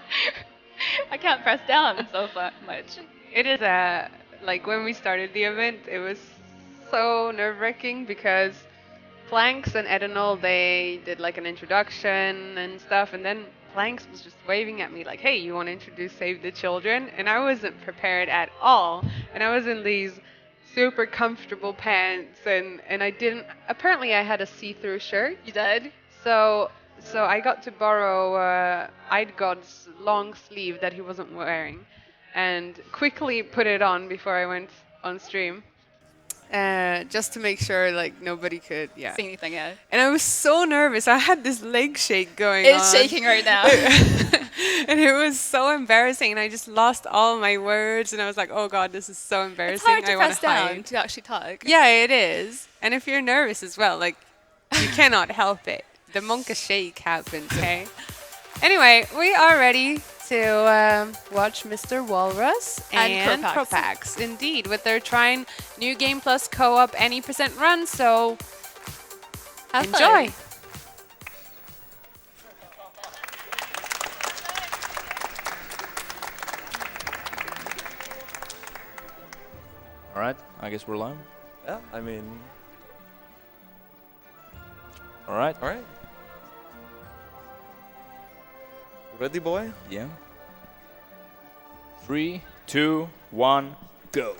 can't press down so much. It is like when we started the event, it was so nerve-wracking because Planks and Edenol, they did like an introduction and stuff, and then Planks was just waving at me like, hey, you want to introduce Save the Children? And I wasn't prepared at all. And I was in these super comfortable pants, and I didn't, apparently I had a see-through shirt. You did? So I got to borrow Eidgod's long sleeve that he wasn't wearing, and quickly put it on before I went on stream, just to make sure like nobody could See anything, yeah. And I was so nervous. I had this leg shake going on. It's shaking right now. And it was so embarrassing, and I just lost all my words, and I was like, oh god, this is so embarrassing. It's hard to I wanna press down hide. to actually talk. Yeah, it is. And if you're nervous as well, like, you cannot help it. The monka shake happens, okay? Anyway, we are ready to watch Mr. Walrus and Propax. Indeed, with their trying New Game Plus co-op any % run, so Have enjoy. fun. All right, I guess we're live. Yeah, I mean, All right. all right. Ready, boy? Yeah. 3, 2, 1, go.